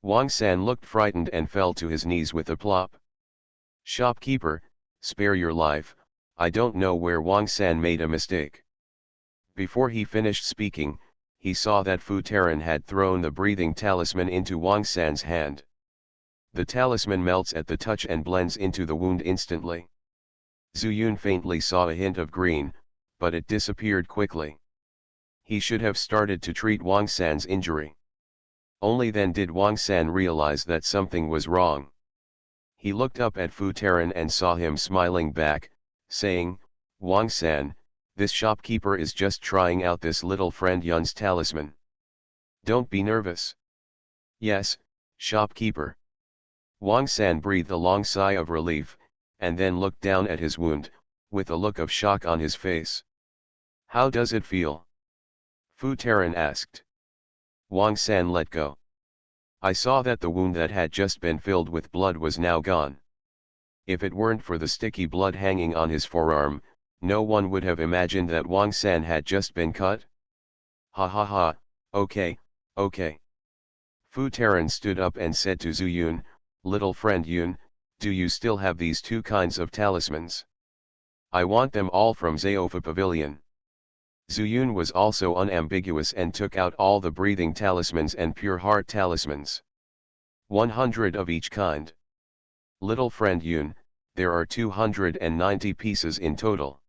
Wang San looked frightened and fell to his knees with a plop. "Shopkeeper, spare your life, I don't know where." Wang San made a mistake. Before he finished speaking, he saw that Fu Taran had thrown the breathing talisman into Wang San's hand. The talisman melts at the touch and blends into the wound instantly. Zuyun faintly saw a hint of green, but it disappeared quickly. He should have started to treat Wang San's injury. Only then did Wang San realize that something was wrong. He looked up at Fu Taran and saw him smiling back, saying, "Wang San, this shopkeeper is just trying out this little friend Yun's talisman. Don't be nervous." "Yes, shopkeeper." Wang San breathed a long sigh of relief, and then looked down at his wound, with a look of shock on his face. "How does it feel?" Fu Taran asked. Wang San let go. "I saw that the wound that had just been filled with blood was now gone. If it weren't for the sticky blood hanging on his forearm, no one would have imagined that Wang San had just been cut." "Ha ha ha, okay, okay." Fu Taran stood up and said to Zuyun, "Little friend Yun, do you still have these 2 kinds of talismans? I want them all from Zaofa Pavilion." Zuyun was also unambiguous and took out all the breathing talismans and pure heart talismans. 100 of each kind. "Little friend Yun, there are 290 pieces in total.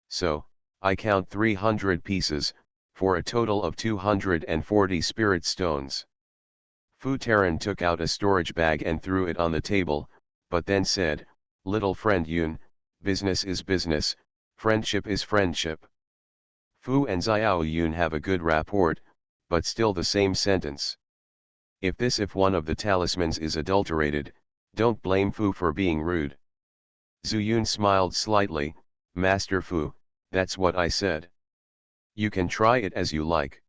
So, I count 300 pieces, for a total of 240 spirit stones." Fu Taran took out a storage bag and threw it on the table, but then said, "Little friend Yun, business is business, friendship is friendship." Fu and Xiao Yun have a good rapport, but still the same sentence. If one of the talismans is adulterated, don't blame Fu for being rude. Zhu Yun smiled slightly, "Master Fu, that's what I said. You can try it as you like.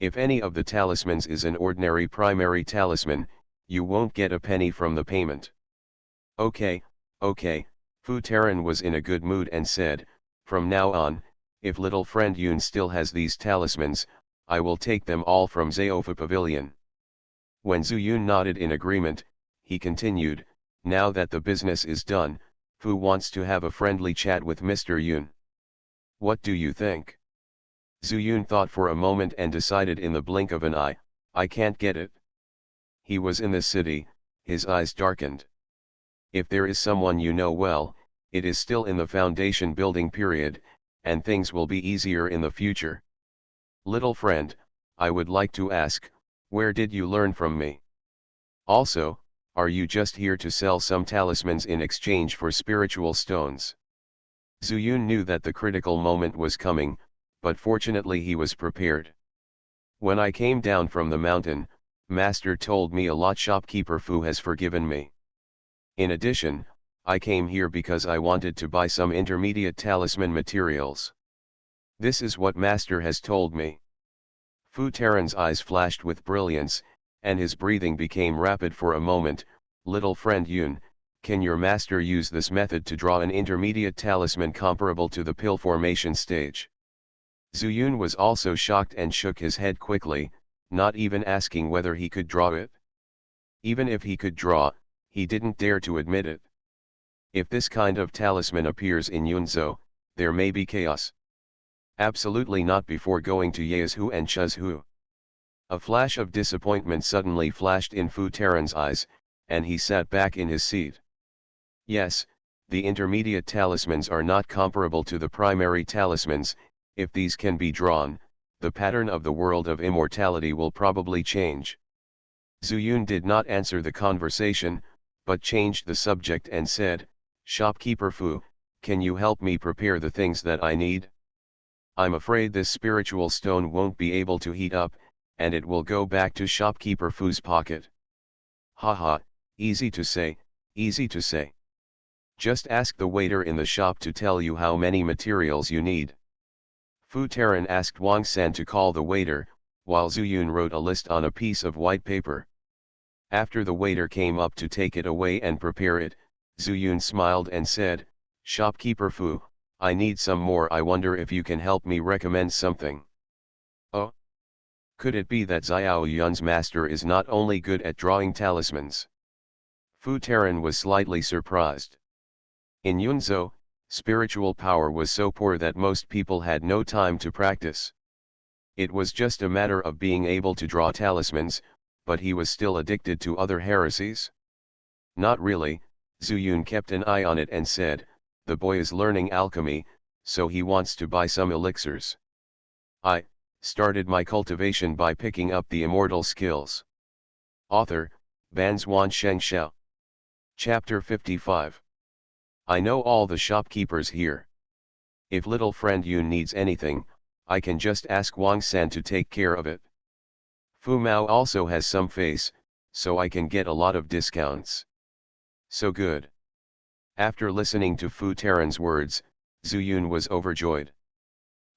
If any of the talismans is an ordinary primary talisman, you won't get a penny from the payment." "Okay, okay," Fu Taran was in a good mood and said, "From now on, if little friend Yun still has these talismans, I will take them all from Zaofa Pavilion." When Zhu Yun nodded in agreement, he continued, "Now that the business is done, Fu wants to have a friendly chat with Mr. Yun. What do you think?" Zhu Yun thought for a moment and decided in the blink of an eye, "I can't get it." He was in the city, his eyes darkened. "If there is someone you know well, it is still in the foundation building period, and things will be easier in the future. Little friend, I would like to ask, where did you learn from me? Also, are you just here to sell some talismans in exchange for spiritual stones?" Zhu Yun knew that the critical moment was coming, but fortunately he was prepared. "When I came down from the mountain, Master told me a lot. Shopkeeper Fu has forgiven me. In addition, I came here because I wanted to buy some intermediate talisman materials. This is what Master has told me." Fu Taran's eyes flashed with brilliance, and his breathing became rapid for a moment. "Little friend Yun, can your master use this method to draw an intermediate talisman comparable to the pill formation stage?" Zhu Yun was also shocked and shook his head quickly, not even asking whether he could draw it. Even if he could draw, he didn't dare to admit it. If this kind of talisman appears in Yunzhou, there may be chaos. Absolutely not before going to Yezhu and Chuzhu. A flash of disappointment suddenly flashed in Fu Taran's eyes, and he sat back in his seat. Yes, the intermediate talismans are not comparable to the primary talismans. If these can be drawn, the pattern of the world of immortality will probably change. Zhu Yun did not answer the conversation, but changed the subject and said, "Shopkeeper Fu, can you help me prepare the things that I need? I'm afraid this spiritual stone won't be able to heat up, and it will go back to Shopkeeper Fu's pocket." "Haha, easy to say, easy to say. Just ask the waiter in the shop to tell you how many materials you need." Fu Taran asked Wang San to call the waiter, while Zhu Yun wrote a list on a piece of white paper. After the waiter came up to take it away and prepare it, Zhu Yun smiled and said, "Shopkeeper Fu, I need some more. I wonder if you can help me recommend something." "Oh? Could it be that Xiao Yun's master is not only good at drawing talismans?" Fu Taran was slightly surprised. In Yunzhou, spiritual power was so poor that most people had no time to practice. It was just a matter of being able to draw talismans, but he was still addicted to other heresies? "Not really." Zhu Yun kept an eye on it and said, "The boy is learning alchemy, so he wants to buy some elixirs. I started my cultivation by picking up the immortal skills." Author, Banzuan Xianxia. Chapter 55. I know all the shopkeepers here. If little friend Yun needs anything, I can just ask Wang San to take care of it. Fu Mao also has some face, so I can get a lot of discounts. So good. After listening to Fu Taran's words, Zhu Yun was overjoyed.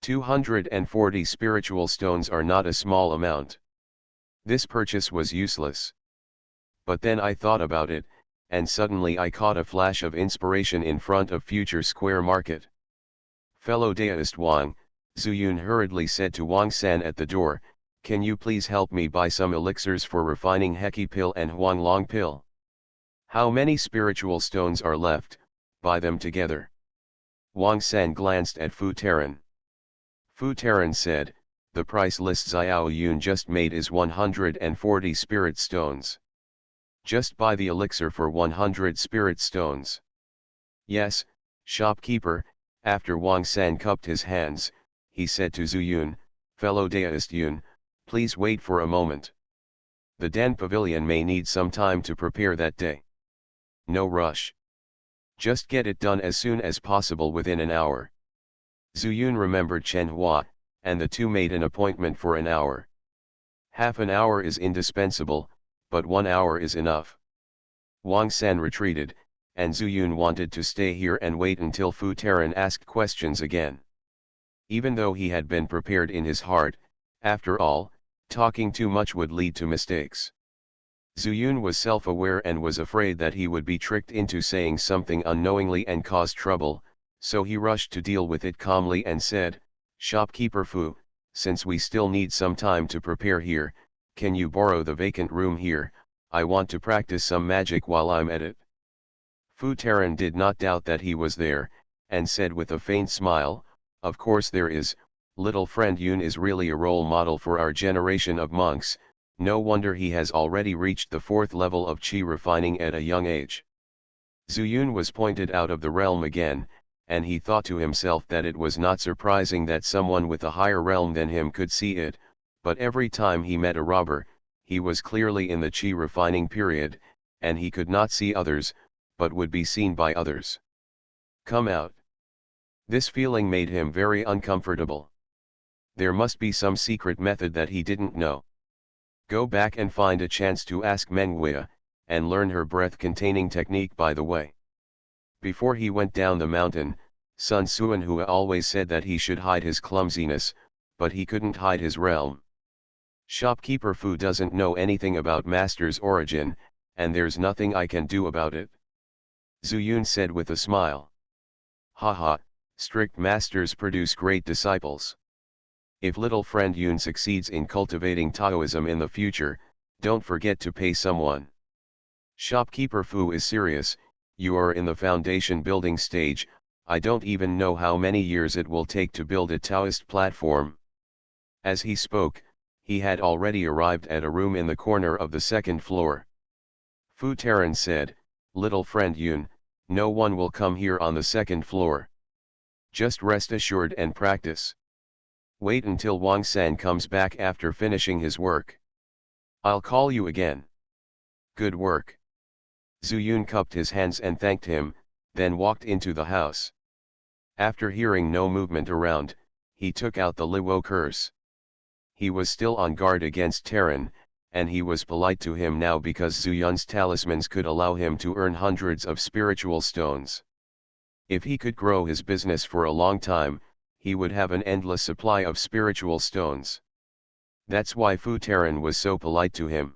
240 spiritual stones are not a small amount. This purchase was useless. But then I thought about it, and suddenly I caught a flash of inspiration in front of Future Square Market. "Fellow Daoist Wang," Zhu Yun hurriedly said to Wang San at the door, "can you please help me buy some elixirs for refining Heki pill and Huanglong pill? How many spiritual stones are left? Buy them together." Wang San glanced at Fu Taran. Fu Taran said, "The price list Xiao Yun just made is 140 spirit stones. Just buy the elixir for 100 spirit stones." "Yes, shopkeeper." After Wang San cupped his hands, he said to Zhu Yun, "Fellow Daoist Yun, please wait for a moment." The Den Pavilion may need some time to prepare that day. No rush. Just get it done as soon as possible within an hour. Zuyun remembered Chen Hua, and the two made an appointment for an hour. Half an hour is indispensable, but 1 hour is enough. Wang San retreated, and Zuyun wanted to stay here and wait until Fu Taran asked questions again. Even though he had been prepared in his heart, after all, talking too much would lead to mistakes. Zuyun was self-aware and was afraid that he would be tricked into saying something unknowingly and cause trouble, so he rushed to deal with it calmly and said, "Shopkeeper Fu, since we still need some time to prepare here, can you borrow the vacant room here? I want to practice some magic while I'm at it." Fu Taran did not doubt that he was there, and said with a faint smile, "Of course there is, little friend Yun is really a role model for our generation of monks, no wonder he has already reached the 4th level of qi refining at a young age." Zuyun was pointed out of the realm again, and he thought to himself that it was not surprising that someone with a higher realm than him could see it, but every time he met a robber, he was clearly in the qi refining period, and he could not see others, but would be seen by others. Come out. This feeling made him very uncomfortable. There must be some secret method that he didn't know. Go back and find a chance to ask Mengwea, and learn her breath-containing technique by the way. Before he went down the mountain, Sun Suanhua always said that he should hide his clumsiness, but he couldn't hide his realm. Shopkeeper Fu doesn't know anything about Master's origin, and there's nothing I can do about it. Zuyun said with a smile. Haha, strict masters produce great disciples. If little friend Yun succeeds in cultivating Taoism in the future, don't forget to pay someone. Shopkeeper Fu is serious, you are in the foundation building stage, I don't even know how many years it will take to build a Taoist platform. As he spoke, he had already arrived at a room in the corner of the 2nd floor. Fu Taran said, "Little friend Yun, no one will come here on the 2nd floor. Just rest assured and practice. Wait until Wang San comes back after finishing his work. I'll call you again. Good work." Zuyun cupped his hands and thanked him, then walked into the house. After hearing no movement around, he took out the Liwo curse. He was still on guard against Taran, and he was polite to him now because Zuyun's talismans could allow him to earn hundreds of spiritual stones. If he could grow his business for a long time, he would have an endless supply of spiritual stones. That's why Fu Taran was so polite to him.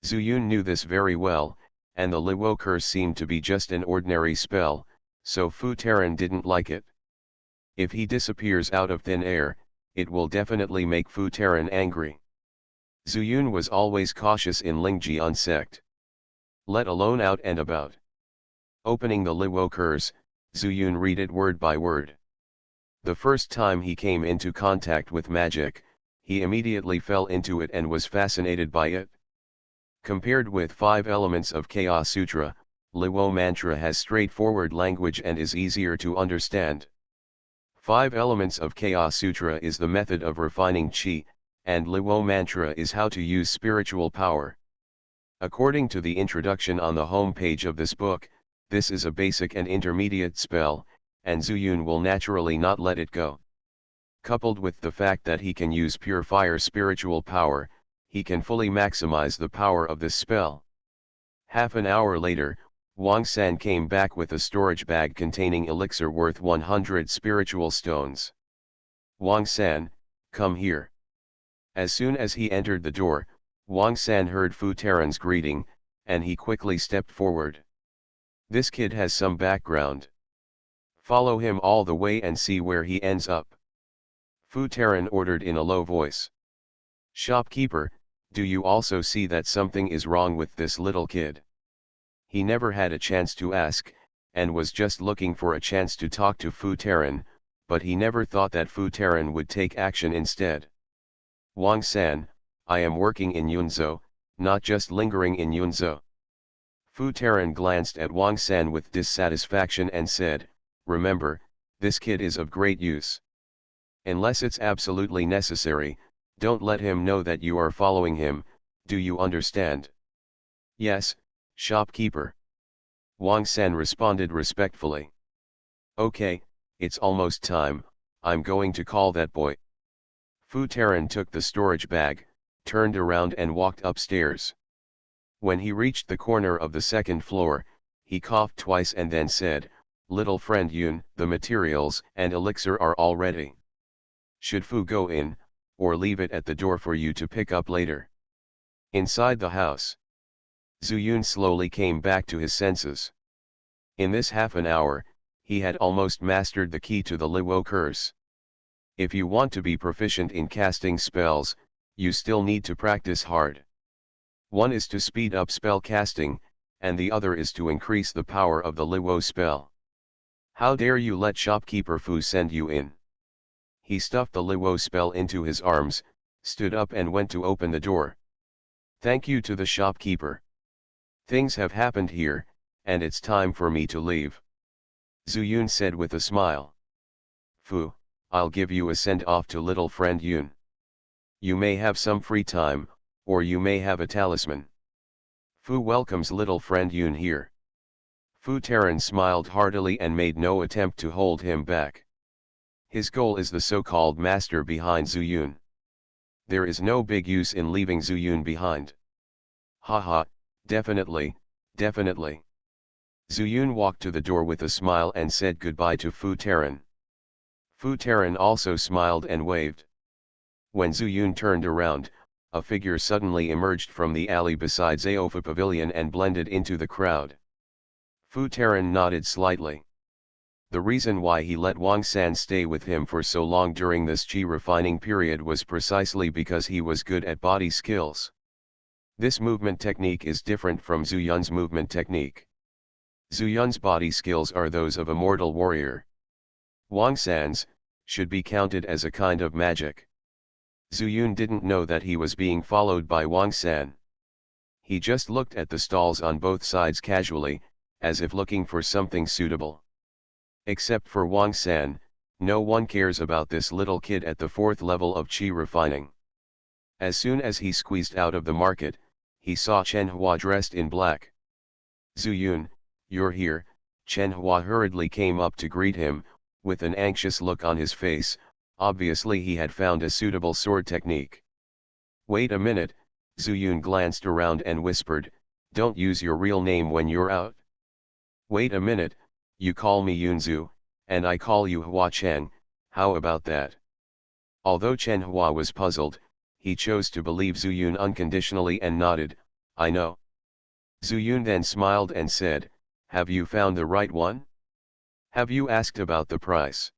Zuyun knew this very well, and the Liwo curse seemed to be just an ordinary spell, so Fu Taran didn't like it. If he disappears out of thin air, it will definitely make Fu Taran angry. Zuyun was always cautious in Lingjian sect. Let alone out and about. Opening the Liwo curse, Zuyun read it word by word. The first time he came into contact with magic, he immediately fell into it and was fascinated by it. Compared with 5 elements of Chaos Sutra, Liwo mantra has straightforward language and is easier to understand. 5 elements of Chaos Sutra is the method of refining qi, and Liwo mantra is how to use spiritual power. According to the introduction on the home page of this book, this is a basic and intermediate spell, and Zuyun will naturally not let it go. Coupled with the fact that he can use pure fire spiritual power, he can fully maximize the power of this spell. Half an hour later, Wang San came back with a storage bag containing elixir worth 100 spiritual stones. "Wang San, come here." As soon as he entered the door, Wang San heard Fu Taran's greeting, and he quickly stepped forward. This kid has some background. Follow him all the way and see where he ends up. Fu Taran ordered in a low voice. "Shopkeeper, do you also see that something is wrong with this little kid?" He never had a chance to ask, and was just looking for a chance to talk to Fu Taran, but he never thought that Fu Taran would take action instead. "Wang San, I am working in Yunzhou, not just lingering in Yunzhou." Fu Taran glanced at Wang San with dissatisfaction and said, "Remember, this kid is of great use. Unless it's absolutely necessary, don't let him know that you are following him, Do you understand? Yes, shopkeeper. Wang San responded respectfully. Okay, it's almost time, I'm going to call that boy. Fu Taran took the storage bag, turned around and walked upstairs. When he reached the corner of the second floor, he coughed twice and then said, "Little friend Yun, the materials and elixir are all ready. Should Fu go in, or leave it at the door for you to pick up later?" Inside the house, Zhu Yun slowly came back to his senses. In this half an hour, he had almost mastered the key to the Liwo curse. If you want to be proficient in casting spells, you still need to practice hard. One is to speed up spell casting, and the other is to increase the power of the Liwo spell. How dare you let shopkeeper Fu send you in? He stuffed the Liwo spell into his arms, stood up and went to open the door. Thank you to the shopkeeper. Things have happened here, and it's time for me to leave. Zhu Yun said with a smile. Fu, I'll give you a send-off to little friend Yun. You may have some free time, or you may have a talisman. Fu welcomes little friend Yun here. Fu Taran smiled heartily and made no attempt to hold him back. His goal is the so-called master behind Zhu Yun. There is no big use in leaving Zhu Yun behind. Haha, definitely, definitely. Zhu Yun walked to the door with a smile and said goodbye to Fu Taran. Fu Taran also smiled and waved. When Zhu Yun turned around, a figure suddenly emerged from the alley beside Zaofa Pavilion and blended into the crowd. Fu Taran nodded slightly. The reason why he let Wang San stay with him for so long during this qi refining period was precisely because he was good at body skills. This movement technique is different from Zhu Yun's movement technique. Zhu Yun's body skills are those of a mortal warrior. Wang San's should be counted as a kind of magic. Zhu Yun didn't know that he was being followed by Wang San. He just looked at the stalls on both sides casually, as if looking for something suitable. Except for Wang San, no one cares about this little kid at the 4th level of qi refining. As soon as he squeezed out of the market, he saw Chen Hua dressed in black. Zhu Yun, you're here. Chen Hua hurriedly came up to greet him, with an anxious look on his face. Obviously he had found a suitable sword technique. Wait a minute, Zhu Yun glanced around and whispered, don't use your real name when you're out. Wait a minute, you call me Yunzu, and I call you Hua Chen, how about that? Although Chen Hua was puzzled, he chose to believe Zhu Yun unconditionally and nodded, I know. Zhu Yun then smiled and said, have you found the right one? Have you asked about the price?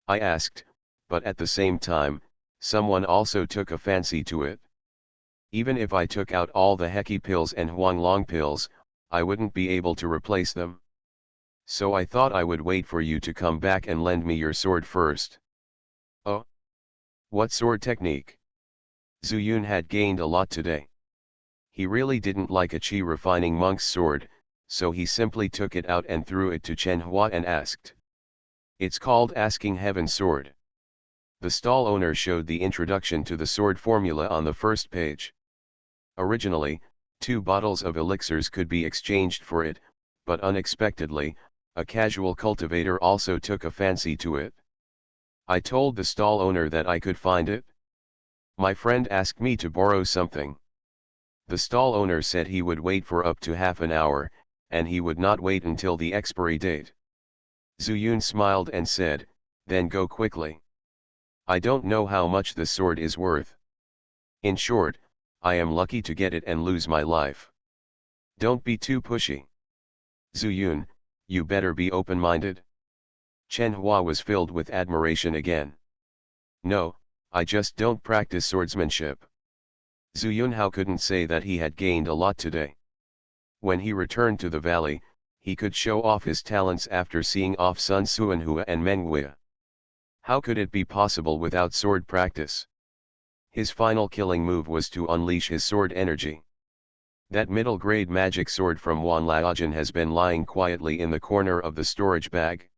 I asked, but at the same time, someone also took a fancy to it. Even if I took out all the Heki pills and Huanglong pills, I wouldn't be able to replace them. So I thought I would wait for you to come back and lend me your sword first. Oh? What sword technique? Zhu Yun had gained a lot today. He really didn't like a qi refining monk's sword, so he simply took it out and threw it to Chen Hua and asked. It's called Asking Heaven's Sword. The stall owner showed the introduction to the sword formula on the first page. Originally, 2 bottles of elixirs could be exchanged for it, but unexpectedly, a casual cultivator also took a fancy to it. I told the stall owner that I could find it. My friend asked me to borrow something. The stall owner said he would wait for up to half an hour, and he would not wait until the expiry date. Zhu Yun smiled and said, then go quickly. I don't know how much the sword is worth. In short, I am lucky to get it and lose my life. Don't be too pushy. Zhu Yun, you better be open-minded. Chen Hua was filled with admiration again. No, I just don't practice swordsmanship. Zhu Yunhao couldn't say that he had gained a lot today. When he returned to the valley, he could show off his talents after seeing off Sun Suanhua and Menguia. How could it be possible without sword practice? His final killing move was to unleash his sword energy. That middle-grade magic sword from Wan Laojin has been lying quietly in the corner of the storage bag.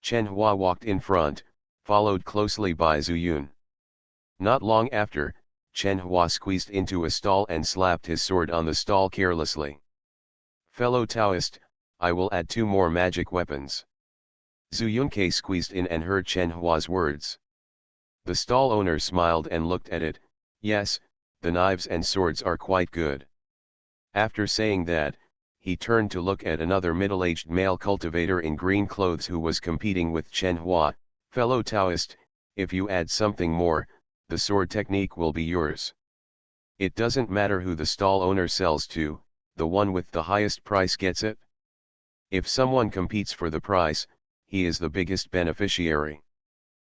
Chen Hua walked in front, followed closely by Zhu Yun. Not long after, Chen Hua squeezed into a stall and slapped his sword on the stall carelessly. Fellow Taoist, I will add 2 more magic weapons. Zhu Yunke squeezed in and heard Chen Hua's words. The stall owner smiled and looked at it. Yes, the knives and swords are quite good. After saying that, he turned to look at another middle-aged male cultivator in green clothes who was competing with Chen Hua. Fellow Taoist, if you add something more, the sword technique will be yours. It doesn't matter who the stall owner sells to, the one with the highest price gets it. If someone competes for the price, he is the biggest beneficiary.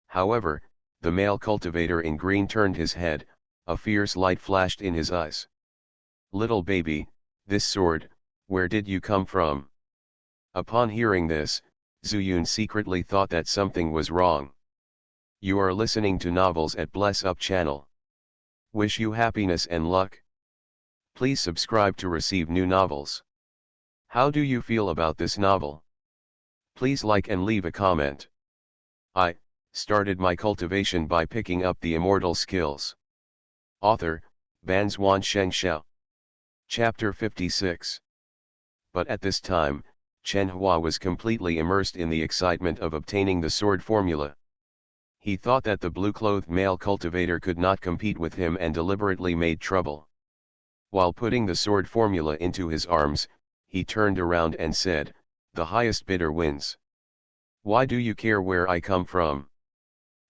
However, the male cultivator in green turned his head, a fierce light flashed in his eyes. Little baby, this sword, where did you come from? Upon hearing this, Zhu Yun secretly thought that something was wrong. You are listening to novels at Bless Up channel. Wish you happiness and luck. Please subscribe to receive new novels. How do you feel about this novel? Please like and leave a comment. I started my cultivation by picking up the immortal skills. Author, Banzuan Xianxia. Chapter 56. But at this time, Chen Hua was completely immersed in the excitement of obtaining the sword formula. He thought that the blue-clothed male cultivator could not compete with him and deliberately made trouble. While putting the sword formula into his arms, he turned around and said, "The highest bidder wins. Why do you care where I come from?"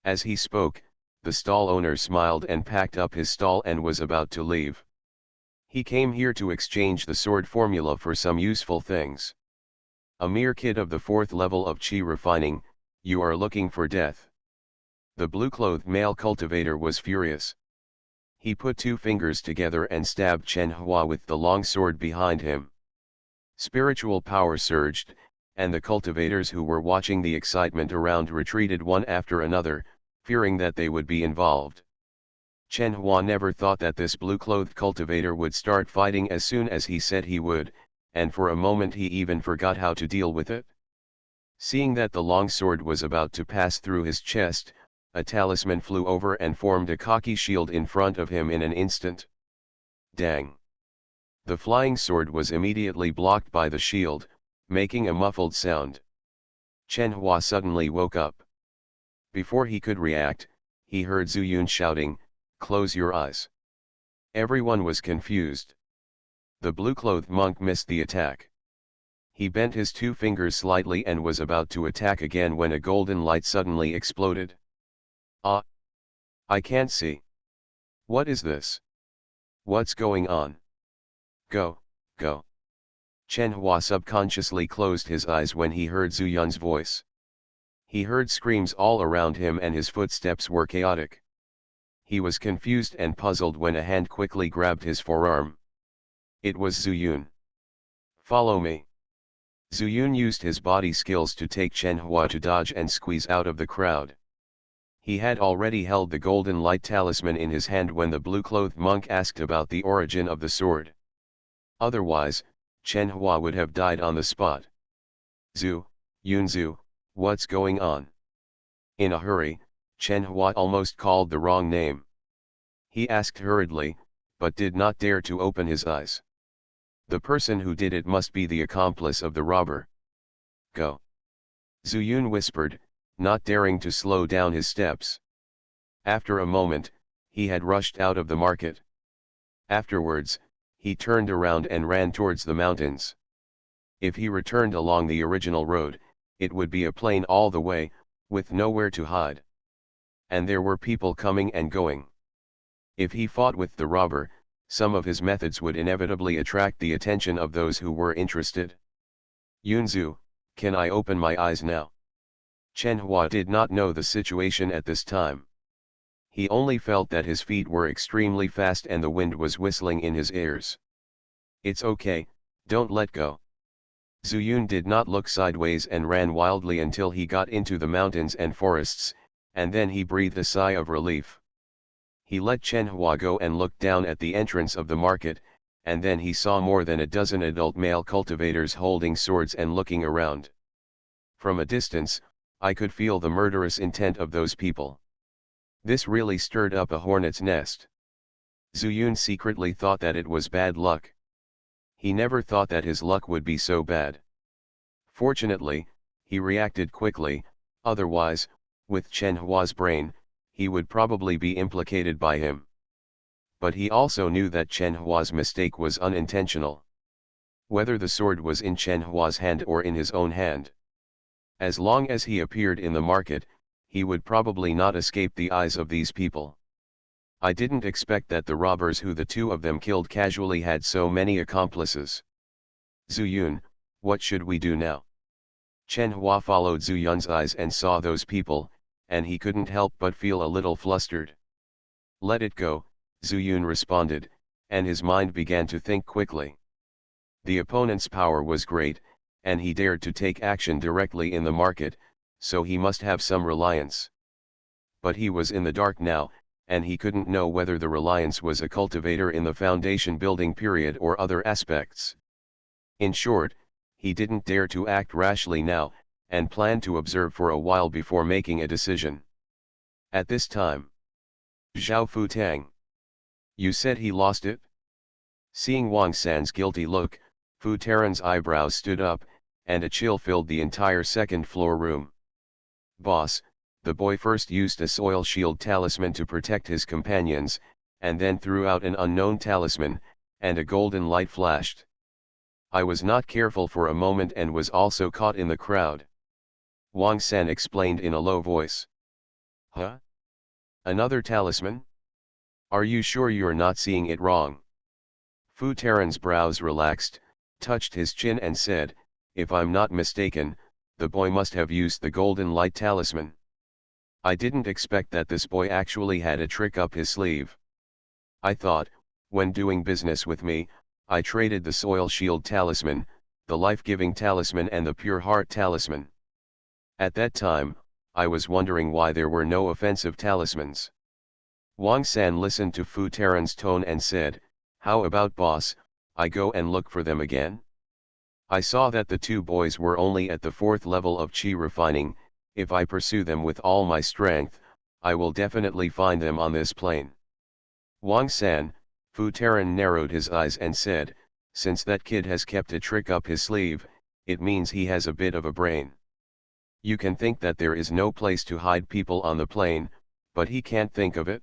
As he spoke, the stall owner smiled and packed up his stall and was about to leave. He came here to exchange the sword formula for some useful things. A mere kid of the 4th level of Qi refining, you are looking for death. The blue-clothed male cultivator was furious. He put 2 fingers together and stabbed Chen Hua with the long sword behind him. Spiritual power surged, and the cultivators who were watching the excitement around retreated one after another, fearing that they would be involved. Chen Hua never thought that this blue-clothed cultivator would start fighting as soon as he said he would, and for a moment he even forgot how to deal with it. Seeing that the long sword was about to pass through his chest, a talisman flew over and formed a cocky shield in front of him in an instant. Dang! The flying sword was immediately blocked by the shield, making a muffled sound. Chen Hua suddenly woke up. Before he could react, he heard Zhu Yun shouting, "Close your eyes." Everyone was confused. The blue-clothed monk missed the attack. He bent his 2 fingers slightly and was about to attack again when a golden light suddenly exploded. Ah! I can't see. What is this? What's going on? Go, go. Chen Hua subconsciously closed his eyes when he heard Zhu Yun's voice. He heard screams all around him and his footsteps were chaotic. He was confused and puzzled when a hand quickly grabbed his forearm. It was Zhu Yun. Follow me. Zhu Yun used his body skills to take Chen Hua to dodge and squeeze out of the crowd. He had already held the golden light talisman in his hand when the blue-clothed monk asked about the origin of the sword. Otherwise, Chen Hua would have died on the spot. Zhu Yunzu, what's going on? In a hurry, Chen Hua almost called the wrong name. He asked hurriedly, but did not dare to open his eyes. The person who did it must be the accomplice of the robber. Go. Zhu Yun whispered, not daring to slow down his steps. After a moment, he had rushed out of the market. Afterwards, he turned around and ran towards the mountains. If he returned along the original road, it would be a plain all the way, with nowhere to hide. And there were people coming and going. If he fought with the robber, some of his methods would inevitably attract the attention of those who were interested. Yunzu, can I open my eyes now? Chen Hua did not know the situation at this time. He only felt that his feet were extremely fast and the wind was whistling in his ears. It's okay, don't let go. Zhu Yun did not look sideways and ran wildly until he got into the mountains and forests, and then he breathed a sigh of relief. He let Chen Hua go and looked down at the entrance of the market, and then he saw more than a dozen adult male cultivators holding swords and looking around. From a distance, I could feel the murderous intent of those people. This really stirred up a hornet's nest. Zuyun secretly thought that it was bad luck. He never thought that his luck would be so bad. Fortunately, he reacted quickly, otherwise, with Chen Hua's brain, he would probably be implicated by him. But he also knew that Chen Hua's mistake was unintentional. Whether the sword was in Chen Hua's hand or in his own hand, as long as he appeared in the market, he would probably not escape the eyes of these people. I didn't expect that the robbers who the two of them killed casually had so many accomplices. Zuyun, what should we do now? Chen Hua followed Zuyun's eyes and saw those people, and he couldn't help but feel a little flustered. Let it go, Zuyun responded, and his mind began to think quickly. The opponent's power was great, and he dared to take action directly in the market, so he must have some reliance. But he was in the dark now, and he couldn't know whether the reliance was a cultivator in the foundation building period or other aspects. In short, he didn't dare to act rashly now, and planned to observe for a while before making a decision. At this time, Zhao Futang. You said he lost it? Seeing Wang San's guilty look, Fu Taran's eyebrows stood up, and a chill filled the entire second-floor room. Boss, the boy first used a soil shield talisman to protect his companions, and then threw out an unknown talisman, and a golden light flashed. I was not careful for a moment and was also caught in the crowd. Wang San explained in a low voice. Huh? Another talisman? Are you sure you're not seeing it wrong? Fu Taran's brows relaxed, touched his chin and said, if I'm not mistaken, the boy must have used the golden light talisman. I didn't expect that this boy actually had a trick up his sleeve. I thought, when doing business with me, I traded the soil shield talisman, the life-giving talisman and the pure heart talisman. At that time, I was wondering why there were no offensive talismans. Wang San listened to Fu Taran's tone and said, how about boss, I go and look for them again? I saw that the two boys were only at the 4th level of Qi refining. If I pursue them with all my strength, I will definitely find them on this plane. Wang San, Fu Taran narrowed his eyes and said, since that kid has kept a trick up his sleeve, it means he has a bit of a brain. You can think that there is no place to hide people on the plane, but he can't think of it.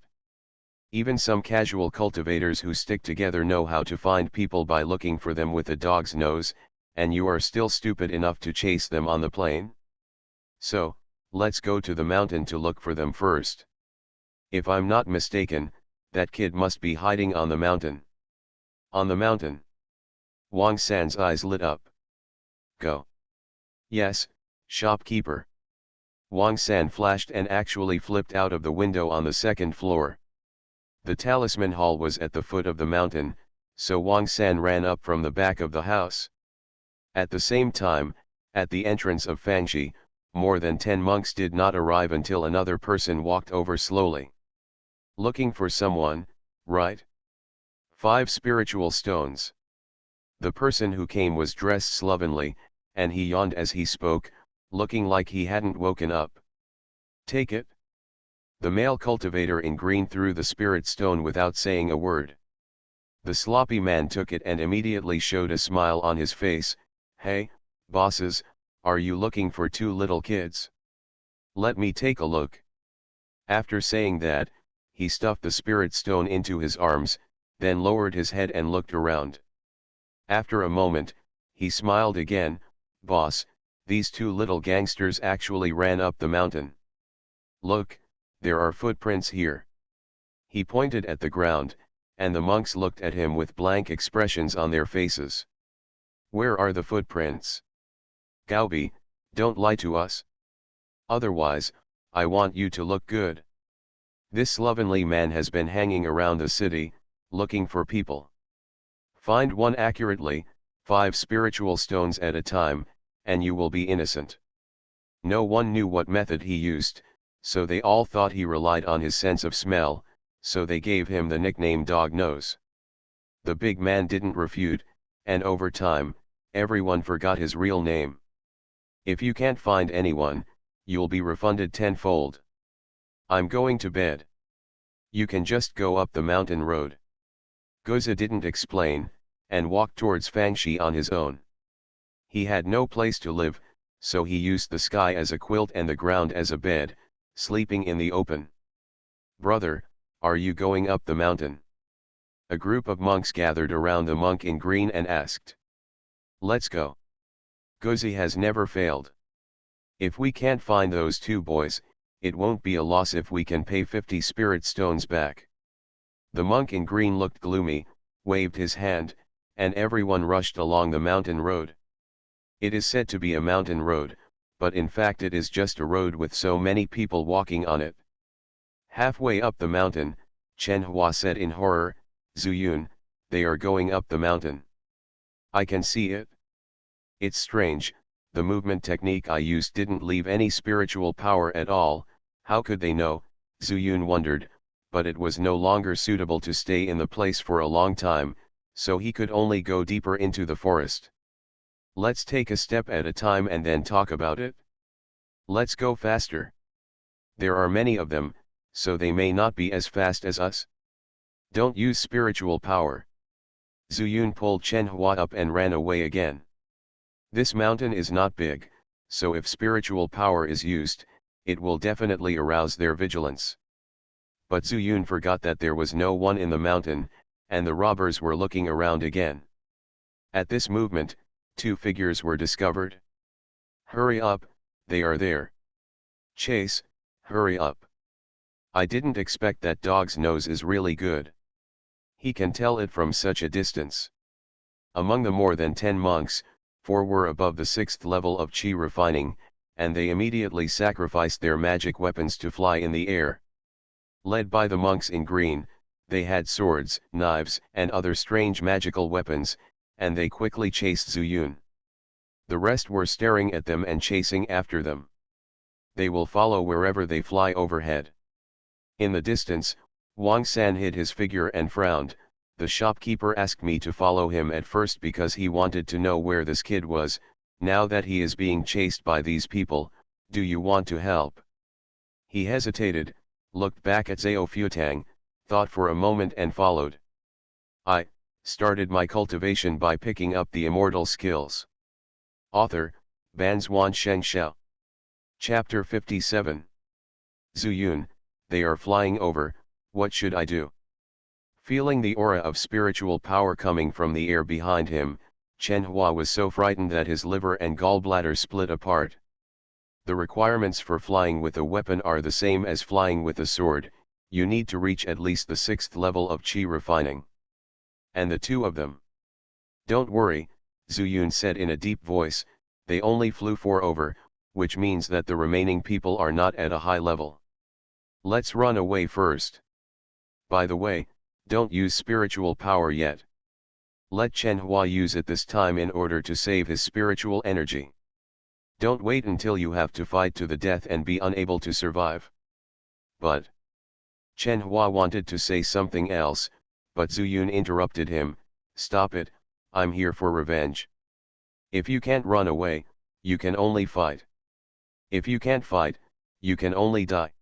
Even some casual cultivators who stick together know how to find people by looking for them with a dog's nose, and you are still stupid enough to chase them on the plane? So, let's go to the mountain to look for them first. If I'm not mistaken, that kid must be hiding on the mountain. On the mountain? Wang San's eyes lit up. Go. Yes, shopkeeper. Wang San flashed and actually flipped out of the window on the 2nd floor. The talisman hall was at the foot of the mountain, so Wang San ran up from the back of the house. At the same time, at the entrance of Fangxi, more than 10 monks did not arrive until another person walked over slowly. Looking for someone, right? 5 spiritual stones. The person who came was dressed slovenly, and he yawned as he spoke, looking like he hadn't woken up. Take it. The male cultivator in green threw the spirit stone without saying a word. The sloppy man took it and immediately showed a smile on his face. Hey, bosses, are you looking for 2 little kids? Let me take a look. After saying that, he stuffed the spirit stone into his arms, then lowered his head and looked around. After a moment, he smiled again. Boss, these 2 little gangsters actually ran up the mountain. Look, there are footprints here. He pointed at the ground, and the monks looked at him with blank expressions on their faces. Where are the footprints? Gaobi, don't lie to us. Otherwise, I want you to look good. This slovenly man has been hanging around the city, looking for people. Find one accurately, 5 spiritual stones at a time, and you will be innocent. No one knew what method he used, so they all thought he relied on his sense of smell, so they gave him the nickname Dog Nose. The big man didn't refute, and over time, everyone forgot his real name. If you can't find anyone, you'll be refunded tenfold. I'm going to bed. You can just go up the mountain road. Goza didn't explain, and walked towards Fangxi on his own. He had no place to live, so he used the sky as a quilt and the ground as a bed, sleeping in the open. "Brother, are you going up the mountain?" A group of monks gathered around the monk in green and asked. "Let's go. Gozi has never failed. If we can't find those two boys, it won't be a loss if we can pay 50 spirit stones back." The monk in green looked gloomy, waved his hand, and everyone rushed along the mountain road. It is said to be a mountain road, but in fact it is just a road with so many people walking on it. Halfway up the mountain, Chen Hua said in horror, "Zuyun, they are going up the mountain. I can see it. It's strange, the movement technique I used didn't leave any spiritual power at all. How could they know?" Zuyun wondered, but it was no longer suitable to stay in the place for a long time, so he could only go deeper into the forest. "Let's take a step at a time and then talk about it. Let's go faster. There are many of them, so they may not be as fast as us. Don't use spiritual power." Zuyun pulled Chen Hua up and ran away again. This mountain is not big, so if spiritual power is used, it will definitely arouse their vigilance. But Zuyun forgot that there was no one in the mountain, and the robbers were looking around again. At this movement, two figures were discovered. "Hurry up, they are there. Chase, hurry up. I didn't expect that dog's nose is really good. He can tell it from such a distance." Among the more than 10 monks, 4 were above the 6th level of chi refining, and they immediately sacrificed their magic weapons to fly in the air. Led by the monks in green, they had swords, knives, and other strange magical weapons, and they quickly chased Zuyun. The rest were staring at them and chasing after them. They will follow wherever they fly overhead. In the distance, Wang San hid his figure and frowned. "The shopkeeper asked me to follow him at first because he wanted to know where this kid was. Now that he is being chased by these people, do you want to help?" He hesitated, looked back at Zhao Futang, thought for a moment and followed. "I started my cultivation by picking up the immortal skills." Author, Banzuan Xianxia. Chapter 57. "Zuyun, they are flying over, what should I do?" Feeling the aura of spiritual power coming from the air behind him, Chen Hua was so frightened that his liver and gallbladder split apart. The requirements for flying with a weapon are the same as flying with a sword. You need to reach at least the 6th level of chi refining. And the two of them. "Don't worry," Zuyun said in a deep voice, "they only flew 4 over, which means that the remaining people are not at a high level. Let's run away first. By the way, don't use spiritual power yet. Let Chen Hua use it this time in order to save his spiritual energy. Don't wait until you have to fight to the death and be unable to survive." But Chen Hua wanted to say something else, but Zuyun interrupted him. "Stop it, I'm here for revenge. If you can't run away, you can only fight. If you can't fight, you can only die.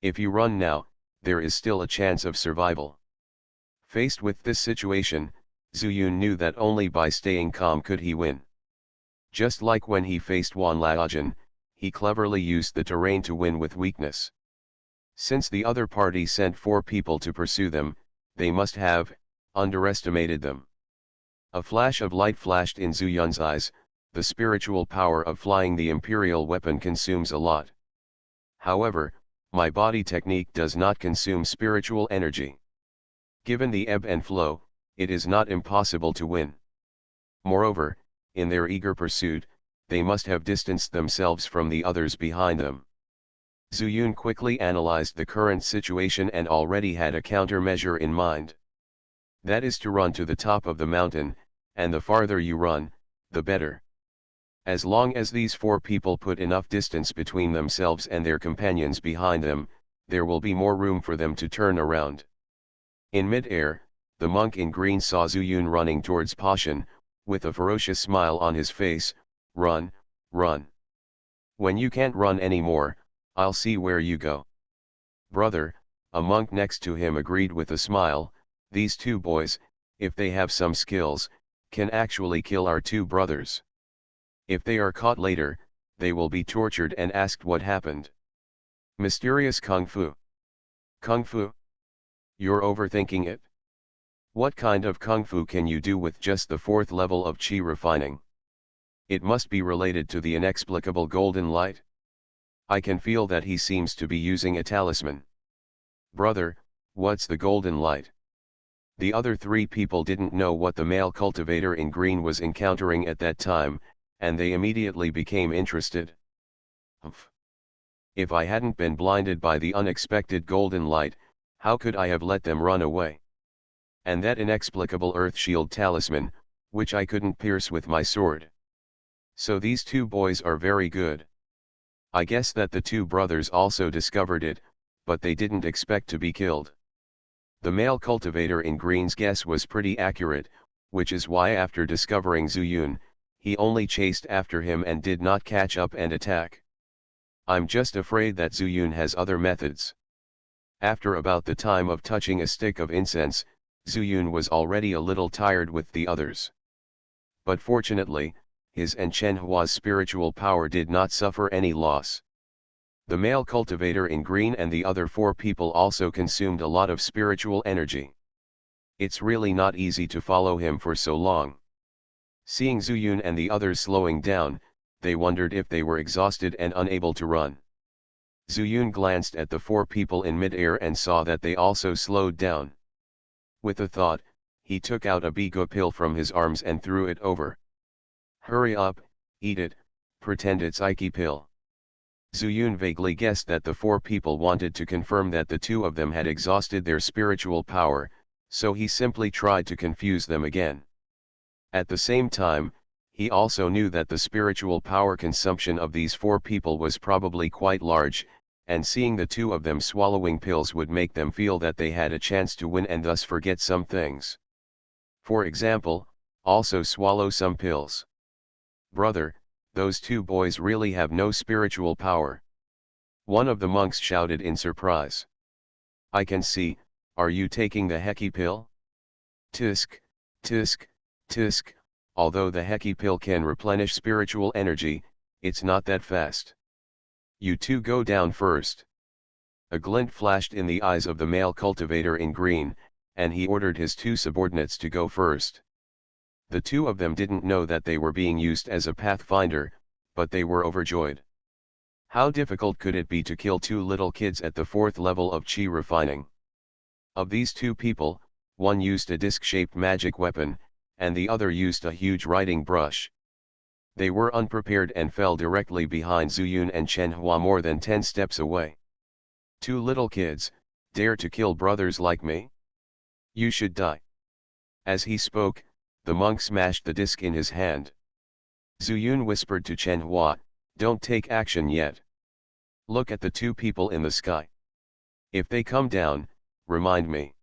If you run now, there is still a chance of survival." Faced with this situation, Zuyun knew that only by staying calm could he win. Just like when he faced Wan Laojin, he cleverly used the terrain to win with weakness. Since the other party sent 4 people to pursue them, they must have underestimated them. A flash of light flashed in Zuyun's eyes. The spiritual power of flying the imperial weapon consumes a lot. However, my body technique does not consume spiritual energy. Given the ebb and flow, it is not impossible to win. Moreover, in their eager pursuit, they must have distanced themselves from the others behind them. Zuyun quickly analyzed the current situation and already had a countermeasure in mind. That is to run to the top of the mountain, and the farther you run, the better. As long as these 4 people put enough distance between themselves and their companions behind them, there will be more room for them to turn around. In mid-air, the monk in green saw Zuyun running towards Pashan, with a ferocious smile on his face. "Run, run. When you can't run anymore, I'll see where you go." "Brother," a monk next to him agreed with a smile, These two boys, if they have some skills, can actually kill our two brothers. If they are caught later, they will be tortured and asked what happened. Mysterious Kung Fu. Kung Fu? You're overthinking it. What kind of Kung Fu can you do with just the 4th level of Qi refining? It must be related to the inexplicable golden light. I can feel that he seems to be using a talisman. Brother, what's the golden light? The other 3 people didn't know what the male cultivator in green was encountering at that time, and they immediately became interested. Humph. If I hadn't been blinded by the unexpected golden light, how could I have let them run away? And that inexplicable earth shield talisman, which I couldn't pierce with my sword. So these 2 boys are very good. I guess that the 2 brothers also discovered it, but they didn't expect to be killed. The male cultivator in green's guess was pretty accurate, which is why after discovering Zuyun, he only chased after him and did not catch up and attack. I'm just afraid that Zuyun has other methods. After about the time of touching a stick of incense, Zuyun was already a little tired with the others. But fortunately, his and Chen Hua's spiritual power did not suffer any loss. The male cultivator in green and the other 4 people also consumed a lot of spiritual energy. It's really not easy to follow him for so long. Seeing Zuyun and the others slowing down, they wondered if they were exhausted and unable to run. Zuyun glanced at the 4 people in mid-air and saw that they also slowed down. With a thought, he took out a bigu pill from his arms and threw it over. Hurry up, eat it, pretend it's Iki pill. Zuyun vaguely guessed that the 4 people wanted to confirm that the 2 of them had exhausted their spiritual power, so he simply tried to confuse them again. At the same time, he also knew that the spiritual power consumption of these 4 people was probably quite large, and seeing the 2 of them swallowing pills would make them feel that they had a chance to win and thus forget some things. For example, also swallow some pills. Brother, those 2 boys really have no spiritual power. One of the monks shouted in surprise. I can see, are you taking the Heki pill? Tisk, tisk, tisk. Although the Heki pill can replenish spiritual energy, it's not that fast. You 2 go down first. A glint flashed in the eyes of the male cultivator in green, and he ordered his 2 subordinates to go first. The 2 of them didn't know that they were being used as a pathfinder, but they were overjoyed. How difficult could it be to kill 2 little kids at the 4th level of Qi refining? Of these 2 people, one used a disc-shaped magic weapon, and the other used a huge writing brush. They were unprepared and fell directly behind Zuyun and Chen Hua more than 10 steps away. 2 little kids, dare to kill brothers like me? You should die. As he spoke, the monk smashed the disc in his hand. Zuyun whispered to Chen Hua, don't take action yet. Look at the 2 people in the sky. If they come down, remind me.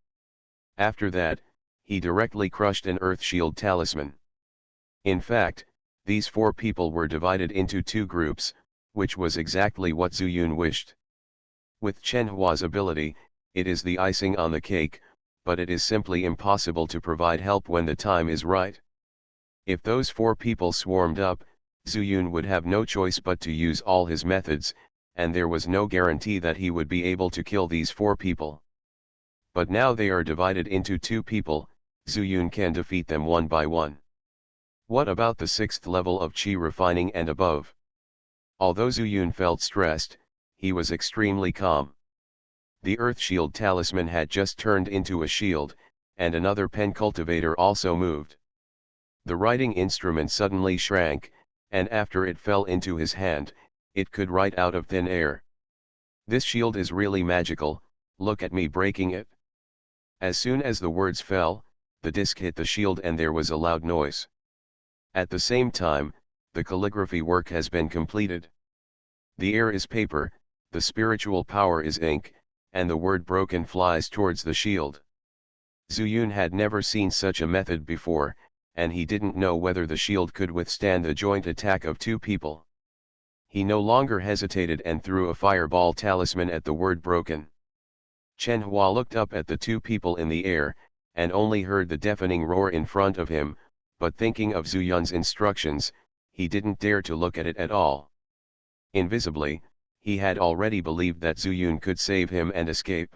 After that, he directly crushed an earth shield talisman. In fact, these 4 people were divided into 2 groups, which was exactly what Zuyun wished. With Chen Hua's ability, it is the icing on the cake, but it is simply impossible to provide help when the time is right. If those 4 people swarmed up, Zuyun would have no choice but to use all his methods, and there was no guarantee that he would be able to kill these 4 people. But now they are divided into 2 people, Zuyun can defeat them one by one. What about the 6th level of Qi refining and above? Although Zuyun felt stressed, he was extremely calm. The earth shield talisman had just turned into a shield, and another pen cultivator also moved. The writing instrument suddenly shrank, and after it fell into his hand, it could write out of thin air. This shield is really magical, look at me breaking it. As soon as the words fell, the disc hit the shield and there was a loud noise. At the same time, the calligraphy work has been completed. The air is paper, the spiritual power is ink, and the word broken flies towards the shield. Zuyun had never seen such a method before, and he didn't know whether the shield could withstand the joint attack of 2 people. He no longer hesitated and threw a fireball talisman at the word broken. Chen Hua looked up at the 2 people in the air, and only heard the deafening roar in front of him, but thinking of Zhu Yun's instructions, he didn't dare to look at it at all. Invisibly, he had already believed that Zhu Yun could save him and escape.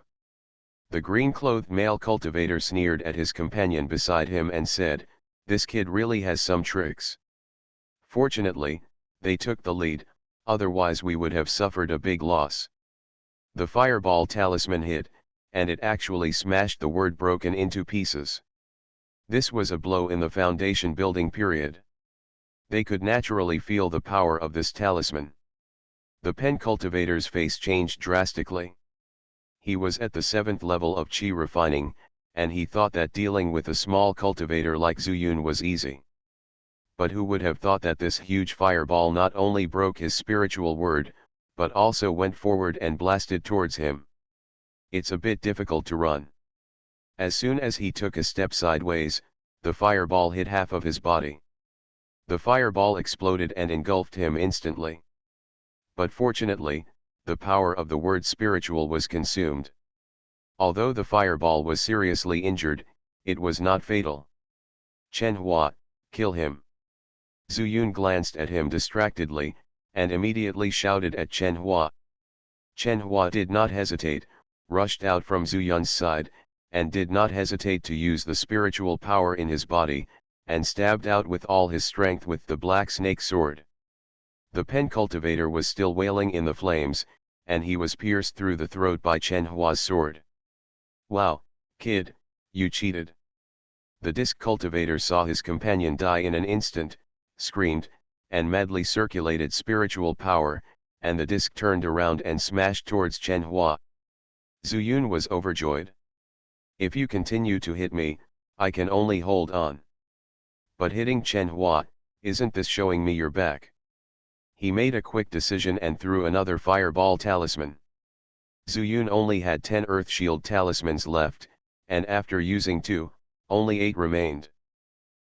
The green-clothed male cultivator sneered at his companion beside him and said, "This kid really has some tricks." Fortunately, they took the lead, otherwise we would have suffered a big loss. The fireball talisman hit, and it actually smashed the word broken into pieces. This was a blow in the foundation building period. They could naturally feel the power of this talisman. The pen cultivator's face changed drastically. He was at the 7th level of chi refining, and he thought that dealing with a small cultivator like Zhu Yun was easy. But who would have thought that this huge fireball not only broke his spiritual word, but also went forward and blasted towards him. It's a bit difficult to run. As soon as he took a step sideways, the fireball hit half of his body. The fireball exploded and engulfed him instantly. But fortunately, the power of the word spiritual was consumed. Although the fireball was seriously injured, it was not fatal. "Chen Hua, kill him." Zhu Yun glanced at him distractedly, and immediately shouted at Chen Hua. Chen Hua did not hesitate, rushed out from Zhu Yun's side, and did not hesitate to use the spiritual power in his body, and stabbed out with all his strength with the black snake sword. The pen cultivator was still wailing in the flames, and he was pierced through the throat by Chen Hua's sword. "Wow, kid, you cheated." The disc cultivator saw his companion die in an instant, screamed, and madly circulated spiritual power, and the disc turned around and smashed towards Chen Hua. Zhu Yun was overjoyed. "If you continue to hit me, I can only hold on. But hitting Chen Hua, isn't this showing me your back?" He made a quick decision and threw another fireball talisman. Zhu Yun only had 10 earth shield talismans left, and after using 2, only 8 remained.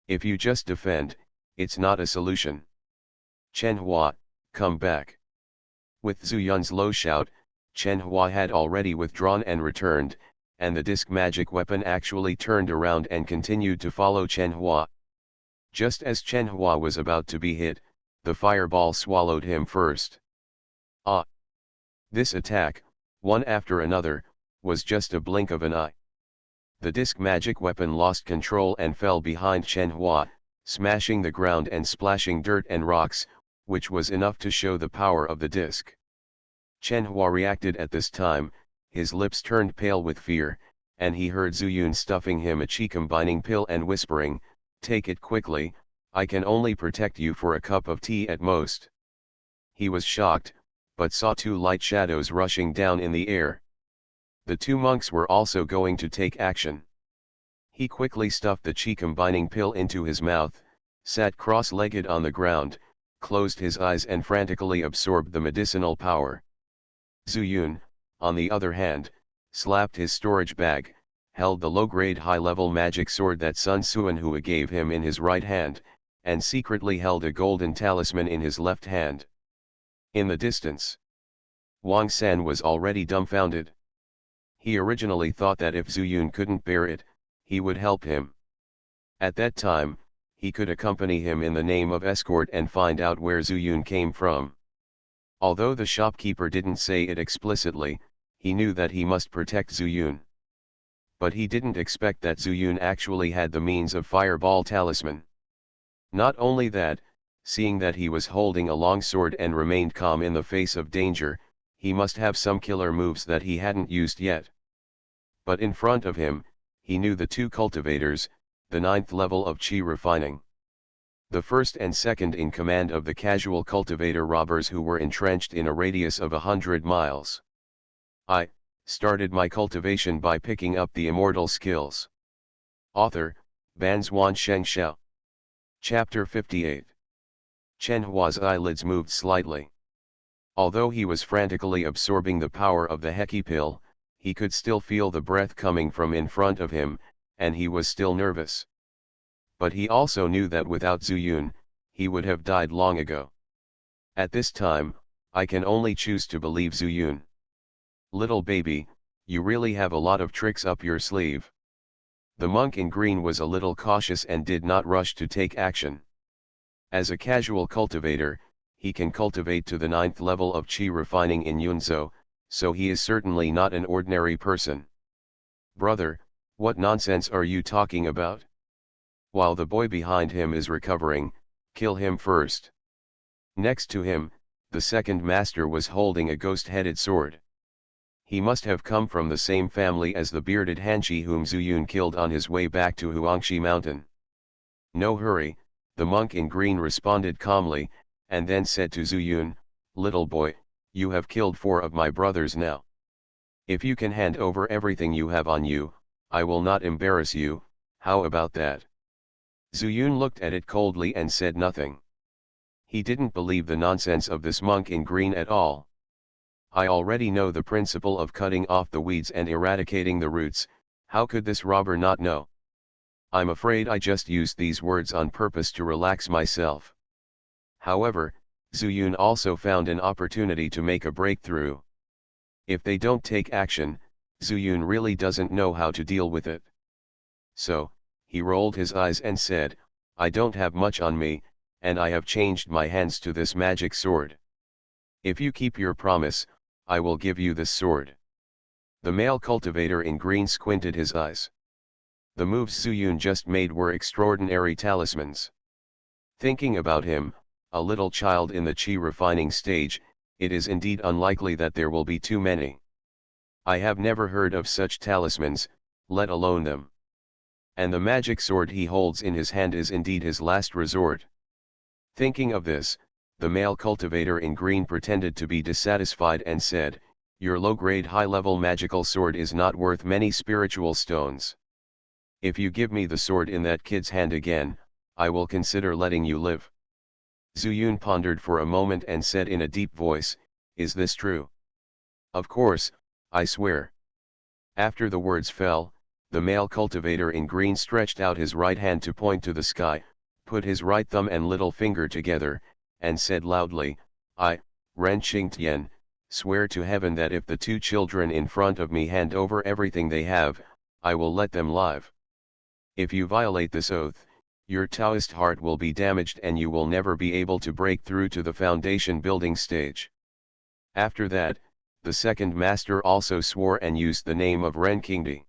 If you just defend, it's not a solution. "Chen Hua, come back." With Zhu Yun's low shout, Chen Hua had already withdrawn and returned, and the disc magic weapon actually turned around and continued to follow Chen Hua. Just as Chen Hua was about to be hit, the fireball swallowed him first. Ah! This attack, one after another, was just a blink of an eye. The disc magic weapon lost control and fell behind Chen Hua, smashing the ground and splashing dirt and rocks, which was enough to show the power of the disc. Chen Hua reacted at this time, his lips turned pale with fear, and he heard Zhu Yun stuffing him a chi combining pill and whispering, "Take it quickly, I can only protect you for a cup of tea at most." He was shocked, but saw 2 light shadows rushing down in the air. The 2 monks were also going to take action. He quickly stuffed the chi combining pill into his mouth, sat cross-legged on the ground, closed his eyes and frantically absorbed the medicinal power. Zhu Yun, on the other hand, slapped his storage bag, held the low-grade high-level magic sword that Sun Suanhua gave him in his right hand, and secretly held a golden talisman in his left hand. In the distance, Wang San was already dumbfounded. He originally thought that if Zhu Yun couldn't bear it, he would help him. At that time, he could accompany him in the name of escort and find out where Zhu Yun came from. Although the shopkeeper didn't say it explicitly, he knew that he must protect Zhu Yun. But he didn't expect that Zhu Yun actually had the means of fireball talisman. Not only that, seeing that he was holding a long sword and remained calm in the face of danger, he must have some killer moves that he hadn't used yet. But in front of him, he knew the 2 cultivators, the 9th level of chi refining. The first and second in command of the casual cultivator robbers who were entrenched in a radius of 100 miles. I started my cultivation by picking up the immortal skills. Author, Banzuan Xianxia. Chapter 58. Chen Hua's eyelids moved slightly. Although he was frantically absorbing the power of the Heki pill, he could still feel the breath coming from in front of him, and he was still nervous. But he also knew that without Zhu Yun, he would have died long ago. At this time, I can only choose to believe Zhu Yun. "Little baby, you really have a lot of tricks up your sleeve." The monk in green was a little cautious and did not rush to take action. As a casual cultivator, he can cultivate to the 9th level of qi refining in Yunzhou, so he is certainly not an ordinary person. Brother, what nonsense are you talking about? While the boy behind him is recovering, kill him first. Next to him, the second master was holding a ghost-headed sword. He must have come from the same family as the bearded Hanshi whom Zuyun killed on his way back to Huangshi Mountain. No hurry, the monk in green responded calmly, and then said to Zuyun, "Little boy, you have killed 4 of my brothers now. If you can hand over everything you have on you, I will not embarrass you, how about that?" Zuyun looked at it coldly and said nothing. He didn't believe the nonsense of this monk in green at all. I already know the principle of cutting off the weeds and eradicating the roots, how could this robber not know? I'm afraid I just used these words on purpose to relax myself. However, Zuyun also found an opportunity to make a breakthrough. If they don't take action, Zuyun really doesn't know how to deal with it. So, he rolled his eyes and said, "I don't have much on me, and I have changed my hands to this magic sword. If you keep your promise, I will give you this sword." The male cultivator in green squinted his eyes. The moves Zuyun just made were extraordinary talismans. Thinking about him, a little child in the qi refining stage, it is indeed unlikely that there will be too many. I have never heard of such talismans, let alone them. And the magic sword he holds in his hand is indeed his last resort. Thinking of this, the male cultivator in green pretended to be dissatisfied and said, "Your low-grade high-level magical sword is not worth many spiritual stones. If you give me the sword in that kid's hand again, I will consider letting you live." Zuyun pondered for a moment and said in a deep voice, "Is this true?" "Of course, I swear." After the words fell, the male cultivator in green stretched out his right hand to point to the sky, put his right thumb and little finger together, and said loudly, "I, Ren Qingtian, swear to heaven that if the 2 children in front of me hand over everything they have, I will let them live. If you violate this oath, your Taoist heart will be damaged and you will never be able to break through to the foundation building stage." After that, the second master also swore and used the name of Ren Qingdi.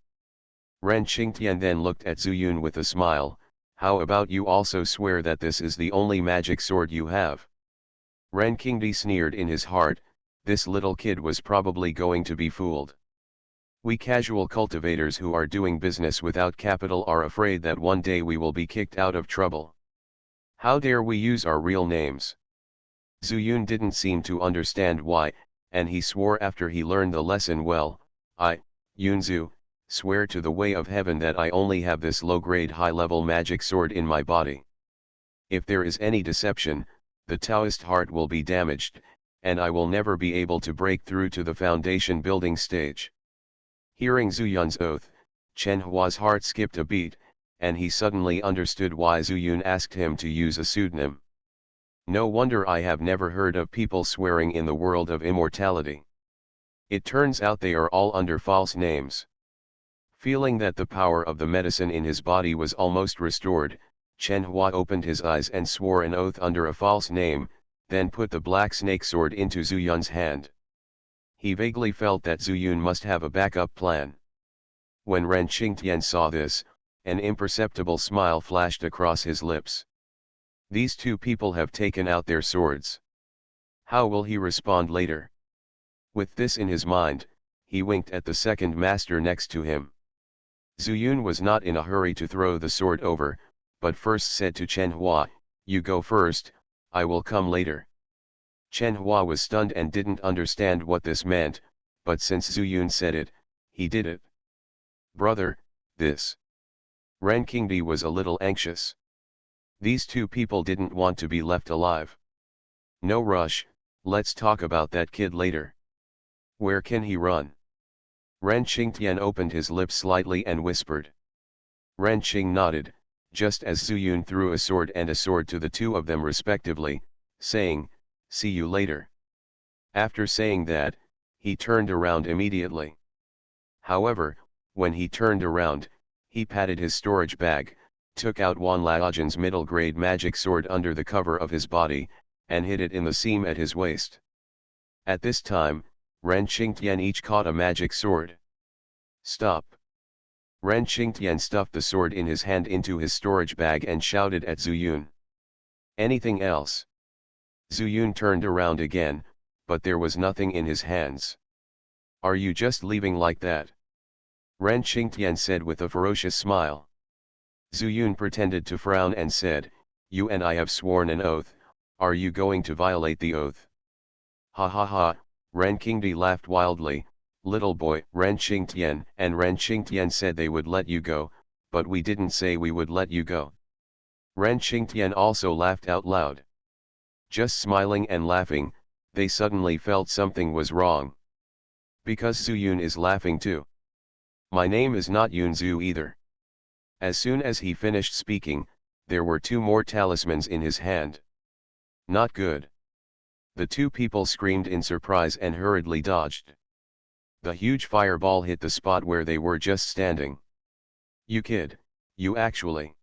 Ren Qingtian then looked at Zuyun with a smile, "How about you also swear that this is the only magic sword you have?" Ren Qingdi sneered in his heart, this little kid was probably going to be fooled. We casual cultivators who are doing business without capital are afraid that one day we will be kicked out of trouble. How dare we use our real names? Zuyun didn't seem to understand why, and he swore after he learned the lesson well, "I, Yunzu, swear to the way of heaven that I only have this low-grade high-level magic sword in my body. If there is any deception, the Taoist heart will be damaged, and I will never be able to break through to the foundation building stage." Hearing Zuyun's oath, Chen Hua's heart skipped a beat, and he suddenly understood why Zuyun asked him to use a pseudonym. No wonder I have never heard of people swearing in the world of immortality. It turns out they are all under false names. Feeling that the power of the medicine in his body was almost restored, Chen Hua opened his eyes and swore an oath under a false name, then put the black snake sword into Zuyun's hand. He vaguely felt that Zuyun must have a backup plan. When Ren Qingtian saw this, an imperceptible smile flashed across his lips. These 2 people have taken out their swords. How will he respond later? With this in his mind, he winked at the second master next to him. Zuyun was not in a hurry to throw the sword over, but first said to Chen Hua, "You go first, I will come later." Chen Hua was stunned and didn't understand what this meant, but since Zuyun said it, he did it. "Brother, this." Ren Qingdi was a little anxious. These 2 people didn't want to be left alive. "No rush, let's talk about that kid later. Where can he run?" Ren Qingtian opened his lips slightly and whispered. Ren Qing nodded, just as Zuyun threw a sword and a sword to the 2 of them respectively, saying, "See you later." After saying that, he turned around immediately. However, when he turned around, He patted his storage bag, took out Wan Laojian's middle-grade magic sword under the cover of his body, and hid it in the seam at his waist. At this time, Ren Qingtian each caught a magic sword. Stop! Ren Qingtian stuffed the sword in his hand into his storage bag and shouted at Zuyun. Anything else? Zuyun turned around again, but there was nothing in his hands. Are you just leaving like that? Ren Qingtian said with a ferocious smile. Zuyun pretended to frown and said, You and I have sworn an oath, are you going to violate the oath? Ha ha ha, Ren Qingdi laughed wildly. Little boy, Ren Qingtian and Ren Qingtian said they would let you go, but we didn't say we would let you go. Ren Qingtian also laughed out loud. Just smiling and laughing, they suddenly felt something was wrong. Because Zuyun is laughing too. My name is not Yunzu either. As soon as he finished speaking, there were 2 more talismans in his hand. Not good. The 2 people screamed in surprise and hurriedly dodged. The huge fireball hit the spot where they were just standing. You kid, you actually.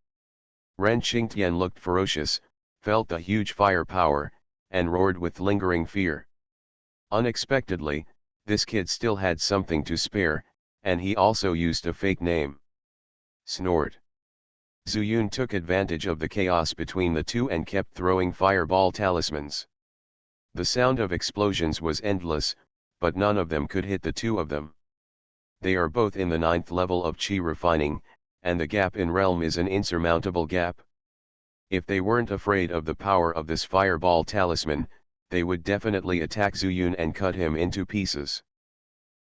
Ren Qingtian looked ferocious, felt the huge firepower, and roared with lingering fear. Unexpectedly, this kid still had something to spare, and he also used a fake name. Snort. Zuyun took advantage of the chaos between the 2 and kept throwing fireball talismans. The sound of explosions was endless, but none of them could hit the 2 of them. They are both in the 9th level of Qi refining, and the gap in realm is an insurmountable gap. If they weren't afraid of the power of this fireball talisman, they would definitely attack Zuyun and cut him into pieces.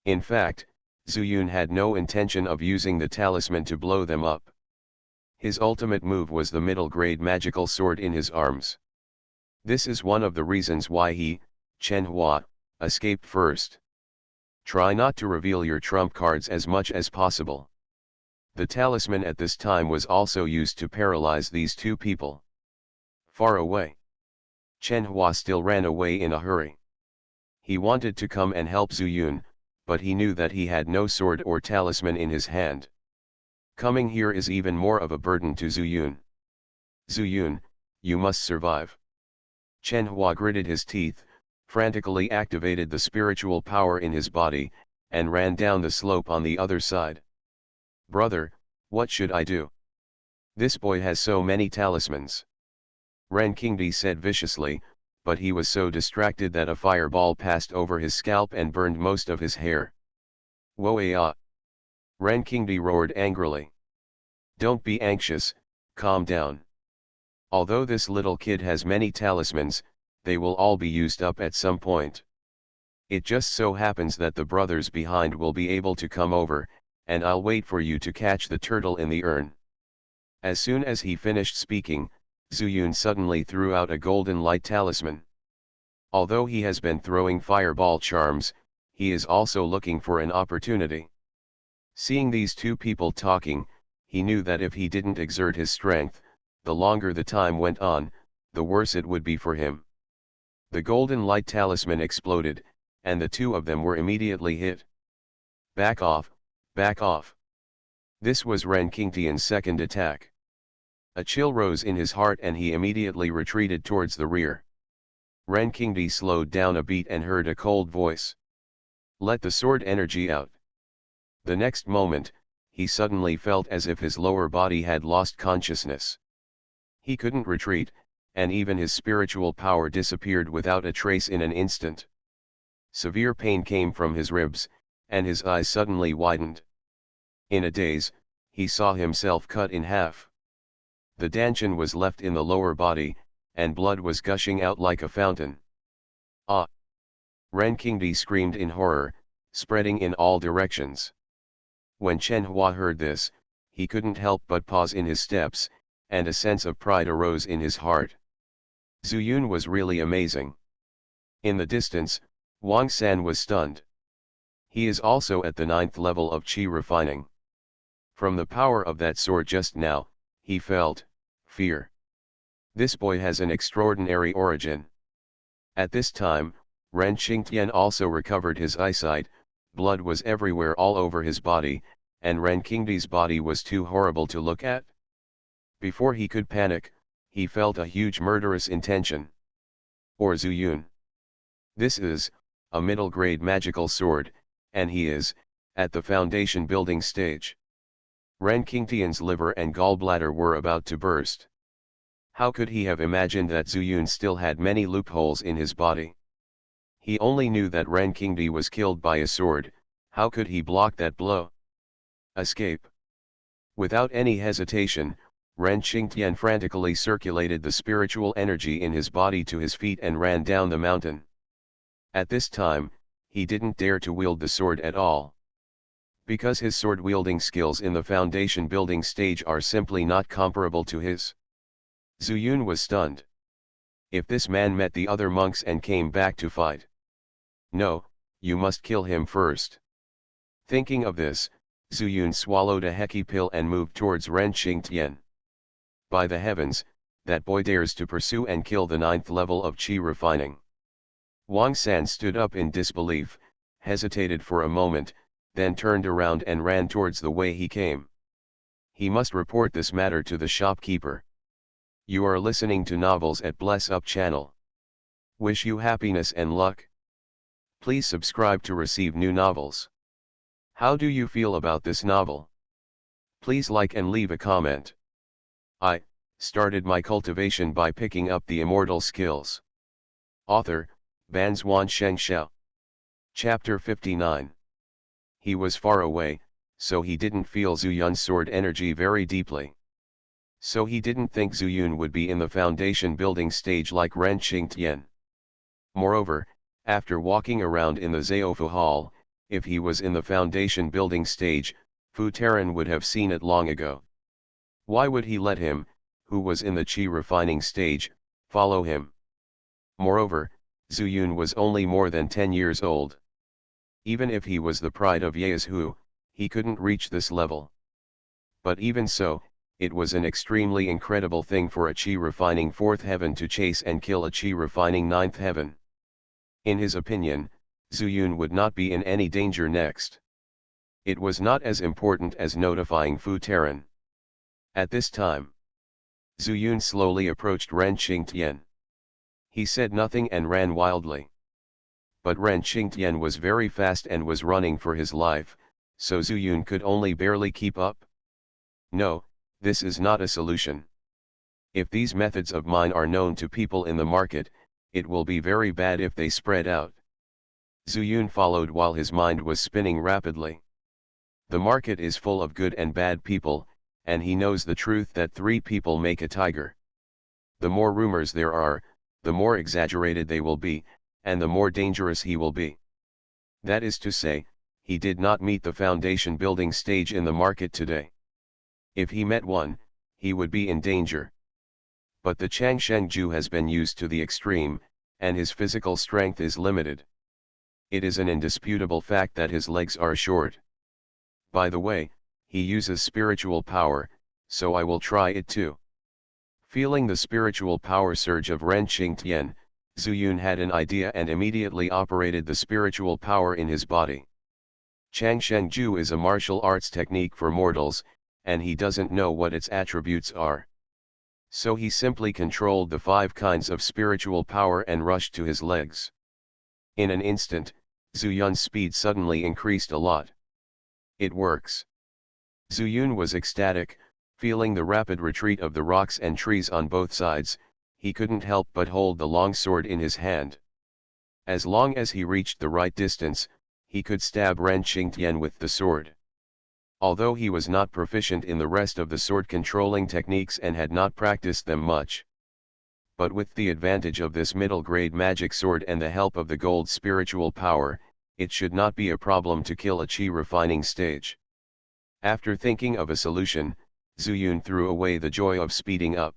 In fact, Zuyun had no intention of using the talisman to blow them up. His ultimate move was the middle-grade magical sword in his arms. This is one of the reasons why he, Chen Hua, escaped first. Try not to reveal your trump cards as much as possible. The talisman at this time was also used to paralyze these 2 people. Far away. Chen Hua still ran away in a hurry. He wanted to come and help Zuyun, but he knew that he had no sword or talisman in his hand. Coming here is even more of a burden to Zuyun. Zuyun, you must survive. Chen Hua gritted his teeth, frantically activated the spiritual power in his body, and ran down the slope on the other side. Brother, what should I do? This boy has so many talismans. Ren Qingdi said viciously, but he was so distracted that a fireball passed over his scalp and burned most of his hair. Woa! Ren Qingdi roared angrily. Don't be anxious, calm down. Although this little kid has many talismans, they will all be used up at some point. It just so happens that the brothers behind will be able to come over, and I'll wait for you to catch the turtle in the urn. As soon as he finished speaking, Zuyun suddenly threw out a golden light talisman. Although he has been throwing fireball charms, he is also looking for an opportunity. Seeing these 2 people talking, he knew that if he didn't exert his strength, the longer the time went on, the worse it would be for him. The golden light talisman exploded, and the 2 of them were immediately hit. Back off, back off. This was Ren Qingtian's second attack. A chill rose in his heart and he immediately retreated towards the rear. Ren Qingdi slowed down a beat and heard a cold voice. Let the sword energy out. The next moment, he suddenly felt as if his lower body had lost consciousness. He couldn't retreat, and even his spiritual power disappeared without a trace in an instant. Severe pain came from his ribs, and his eyes suddenly widened. In a daze, he saw himself cut in half. The dantian was left in the lower body, and blood was gushing out like a fountain. Ah! Ren Qingdi screamed in horror, spreading in all directions. When Chen Hua heard this, he couldn't help but pause in his steps, and a sense of pride arose in his heart. Zuyun was really amazing. In the distance, Wang San was stunned. He is also at the 9th level of Qi refining. From the power of that sword just now, he felt fear. This boy has an extraordinary origin. At this time, Ren Qingtian also recovered his eyesight, blood was everywhere all over his body, and Ren Qingdi's body was too horrible to look at. Before he could panic, he felt a huge murderous intention. Or Zuyun. This is a middle-grade magical sword, and he is at the foundation building stage. Ren Qingtian's liver and gallbladder were about to burst. How could he have imagined that Zuyun still had many loopholes in his body? He only knew that Ren Qingdi was killed by a sword. How could he block that blow? Escape. Without any hesitation, Ren Qingtian frantically circulated the spiritual energy in his body to his feet and ran down the mountain. At this time, he didn't dare to wield the sword at all. Because his sword-wielding skills in the foundation building stage are simply not comparable to his. Zuyun was stunned. If this man met the other monks and came back to fight. No, you must kill him first. Thinking of this, Zuyun swallowed a heki pill and moved towards Ren Qingtian. By the heavens, that boy dares to pursue and kill the 9th level of qi refining. Wang San stood up in disbelief, hesitated for a moment, then turned around and ran towards the way he came. He must report this matter to the shopkeeper. You are listening to Novels at Bless Up channel. Wish you happiness and luck. Please subscribe to receive new novels. How do you feel about this novel? Please like and leave a comment. I started my cultivation by picking up the immortal skills. Author, Banzuan Xianxia. Chapter 59. He was far away, so he didn't feel Zuyun's sword energy very deeply. So he didn't think Zuyun would be in the foundation building stage like Ren Qingtian. Moreover, after walking around in the Zhaofu Hall, if he was in the foundation building stage, Fu Taran would have seen it long ago. Why would he let him, who was in the qi refining stage, follow him? Moreover, Zuyun was only more than 10 years old. Even if he was the pride of Yezhu, he couldn't reach this level. But even so, it was an extremely incredible thing for a qi refining 4th heaven to chase and kill a qi refining 9th heaven. In his opinion, Zuyun would not be in any danger next. It was not as important as notifying Fu Taran. At this time, Zuyun slowly approached Ren Qingtian. He said nothing and ran wildly. But Ren Qingtian was very fast and was running for his life, so Zuyun could only barely keep up. No, this is not a solution. If these methods of mine are known to people in the market, it will be very bad if they spread out. Zuyun followed while his mind was spinning rapidly. The market is full of good and bad people, and he knows the truth that 3 people make a tiger. The more rumors there are, the more exaggerated they will be, and the more dangerous he will be. That is to say, he did not meet the foundation building stage in the market today. If he met one, he would be in danger. But the Changshengju has been used to the extreme, and his physical strength is limited. It is an indisputable fact that his legs are short. By the way, he uses spiritual power, so I will try it too. Feeling the spiritual power surge of Ren Qingtian, Zuyun had an idea and immediately operated the spiritual power in his body. Changshengju is a martial arts technique for mortals, and he doesn't know what its attributes are. So he simply controlled the 5 kinds of spiritual power and rushed to his legs. In an instant, Zuyun's speed suddenly increased a lot. It works. Zuyun was ecstatic, feeling the rapid retreat of the rocks and trees on both sides. He couldn't help but hold the long sword in his hand. As long as he reached the right distance, he could stab Ren Qingtian with the sword. Although he was not proficient in the rest of the sword controlling techniques and had not practiced them much. But with the advantage of this middle-grade magic sword and the help of the gold spiritual power, it should not be a problem to kill a qi refining stage. After thinking of a solution, Zuyun threw away the joy of speeding up.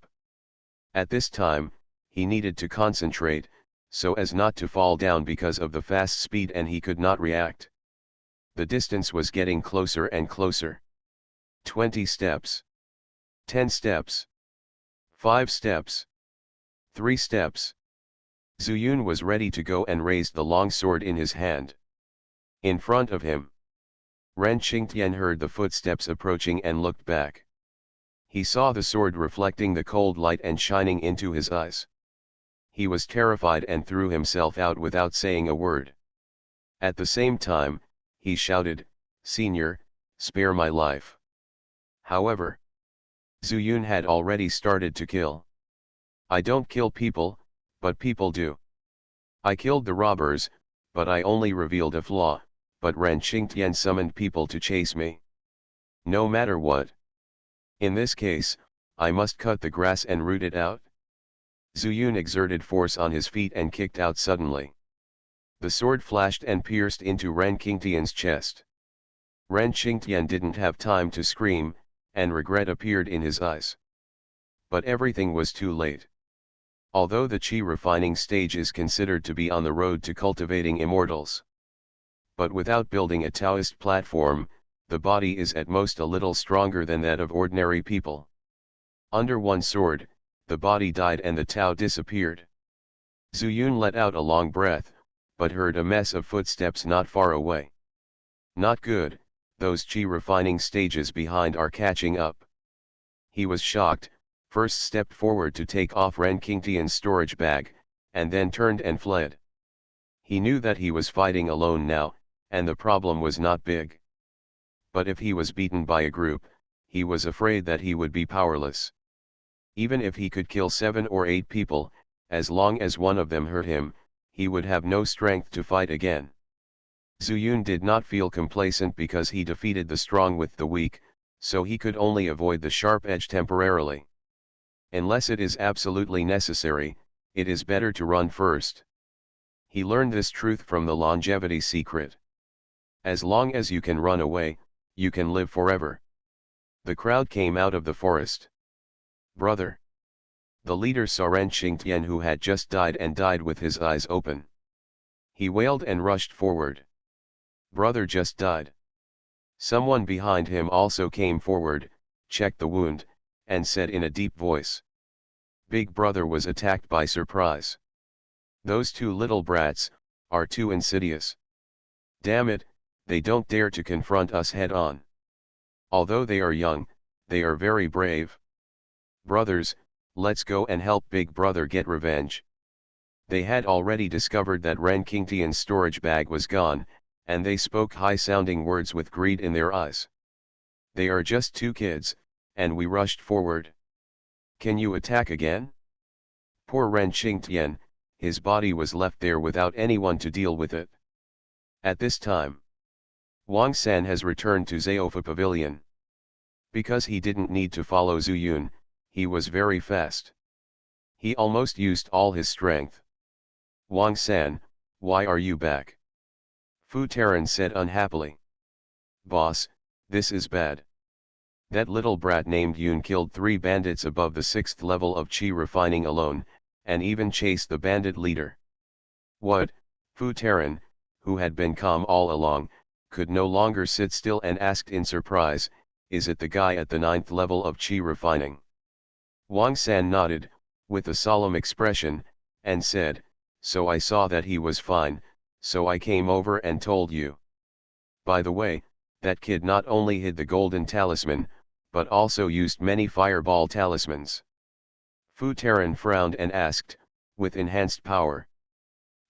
At this time, he needed to concentrate, so as not to fall down because of the fast speed, and he could not react. The distance was getting closer and closer. 20 steps. 10 steps. 5 steps. 3 steps. Zuyun was ready to go and raised the long sword in his hand. In front of him. Ren Qingtian heard the footsteps approaching and looked back. He saw the sword reflecting the cold light and shining into his eyes. He was terrified and threw himself out without saying a word. At the same time, he shouted, "Senior, spare my life." However, Zhu Yun had already started to kill. "I don't kill people, but people do. I killed the robbers, but I only revealed a flaw, but Ren Qingtian summoned people to chase me. No matter what. In this case, I must cut the grass and root it out." Zhu Yun exerted force on his feet and kicked out suddenly. The sword flashed and pierced into Ren Qingtian's chest. Ren Qingtian didn't have time to scream, and regret appeared in his eyes. But everything was too late. Although the Qi refining stage is considered to be on the road to cultivating immortals. But without building a Taoist platform, the body is at most a little stronger than that of ordinary people. Under one sword, the body died and the Tao disappeared. Zhu Yun let out a long breath, but heard a mess of footsteps not far away. Not good, those Qi refining stages behind are catching up. He was shocked, first stepped forward to take off Ren Qingtian's storage bag, and then turned and fled. He knew that he was fighting alone now, and the problem was not big. But if he was beaten by a group, he was afraid that he would be powerless. Even if he could kill 7 or 8 people, as long as one of them hurt him, he would have no strength to fight again. Zhu Yun did not feel complacent because he defeated the strong with the weak, so he could only avoid the sharp edge temporarily. Unless it is absolutely necessary, it is better to run first. He learned this truth from the longevity secret. As long as you can run away, you can live forever. The crowd came out of the forest. "Brother!" The leader saw Ren Qingtian, who had just died and died with his eyes open. He wailed and rushed forward. "Brother just died." Someone behind him also came forward, checked the wound, and said in a deep voice, "Big brother was attacked by surprise. Those 2 little brats are too insidious. Damn it, they don't dare to confront us head on. Although they are young, they are very brave. Brothers, let's go and help big brother get revenge." They had already discovered that Ren Qingtian's storage bag was gone, and they spoke high-sounding words with greed in their eyes. "They are just 2 kids, and we rushed forward. Can you attack again?" Poor Ren Qingtian, his body was left there without anyone to deal with it. At this time, Wang San has returned to Zaofa Pavilion. Because he didn't need to follow Zhu Yun, he was very fast. He almost used all his strength. "Wang San, why are you back?" Fu Taran said unhappily. "Boss, this is bad. That little brat named Yun killed 3 bandits above the 6th level of Qi refining alone, and even chased the bandit leader." "What?" Fu Taran, who had been calm all along, could no longer sit still and asked in surprise, "Is it the guy at the 9th level of Qi refining?" Wang San nodded, with a solemn expression, and said, "So I saw that he was fine, so I came over and told you. By the way, that kid not only hid the golden talisman, but also used many fireball talismans." Fu Taran frowned and asked, "With enhanced power?"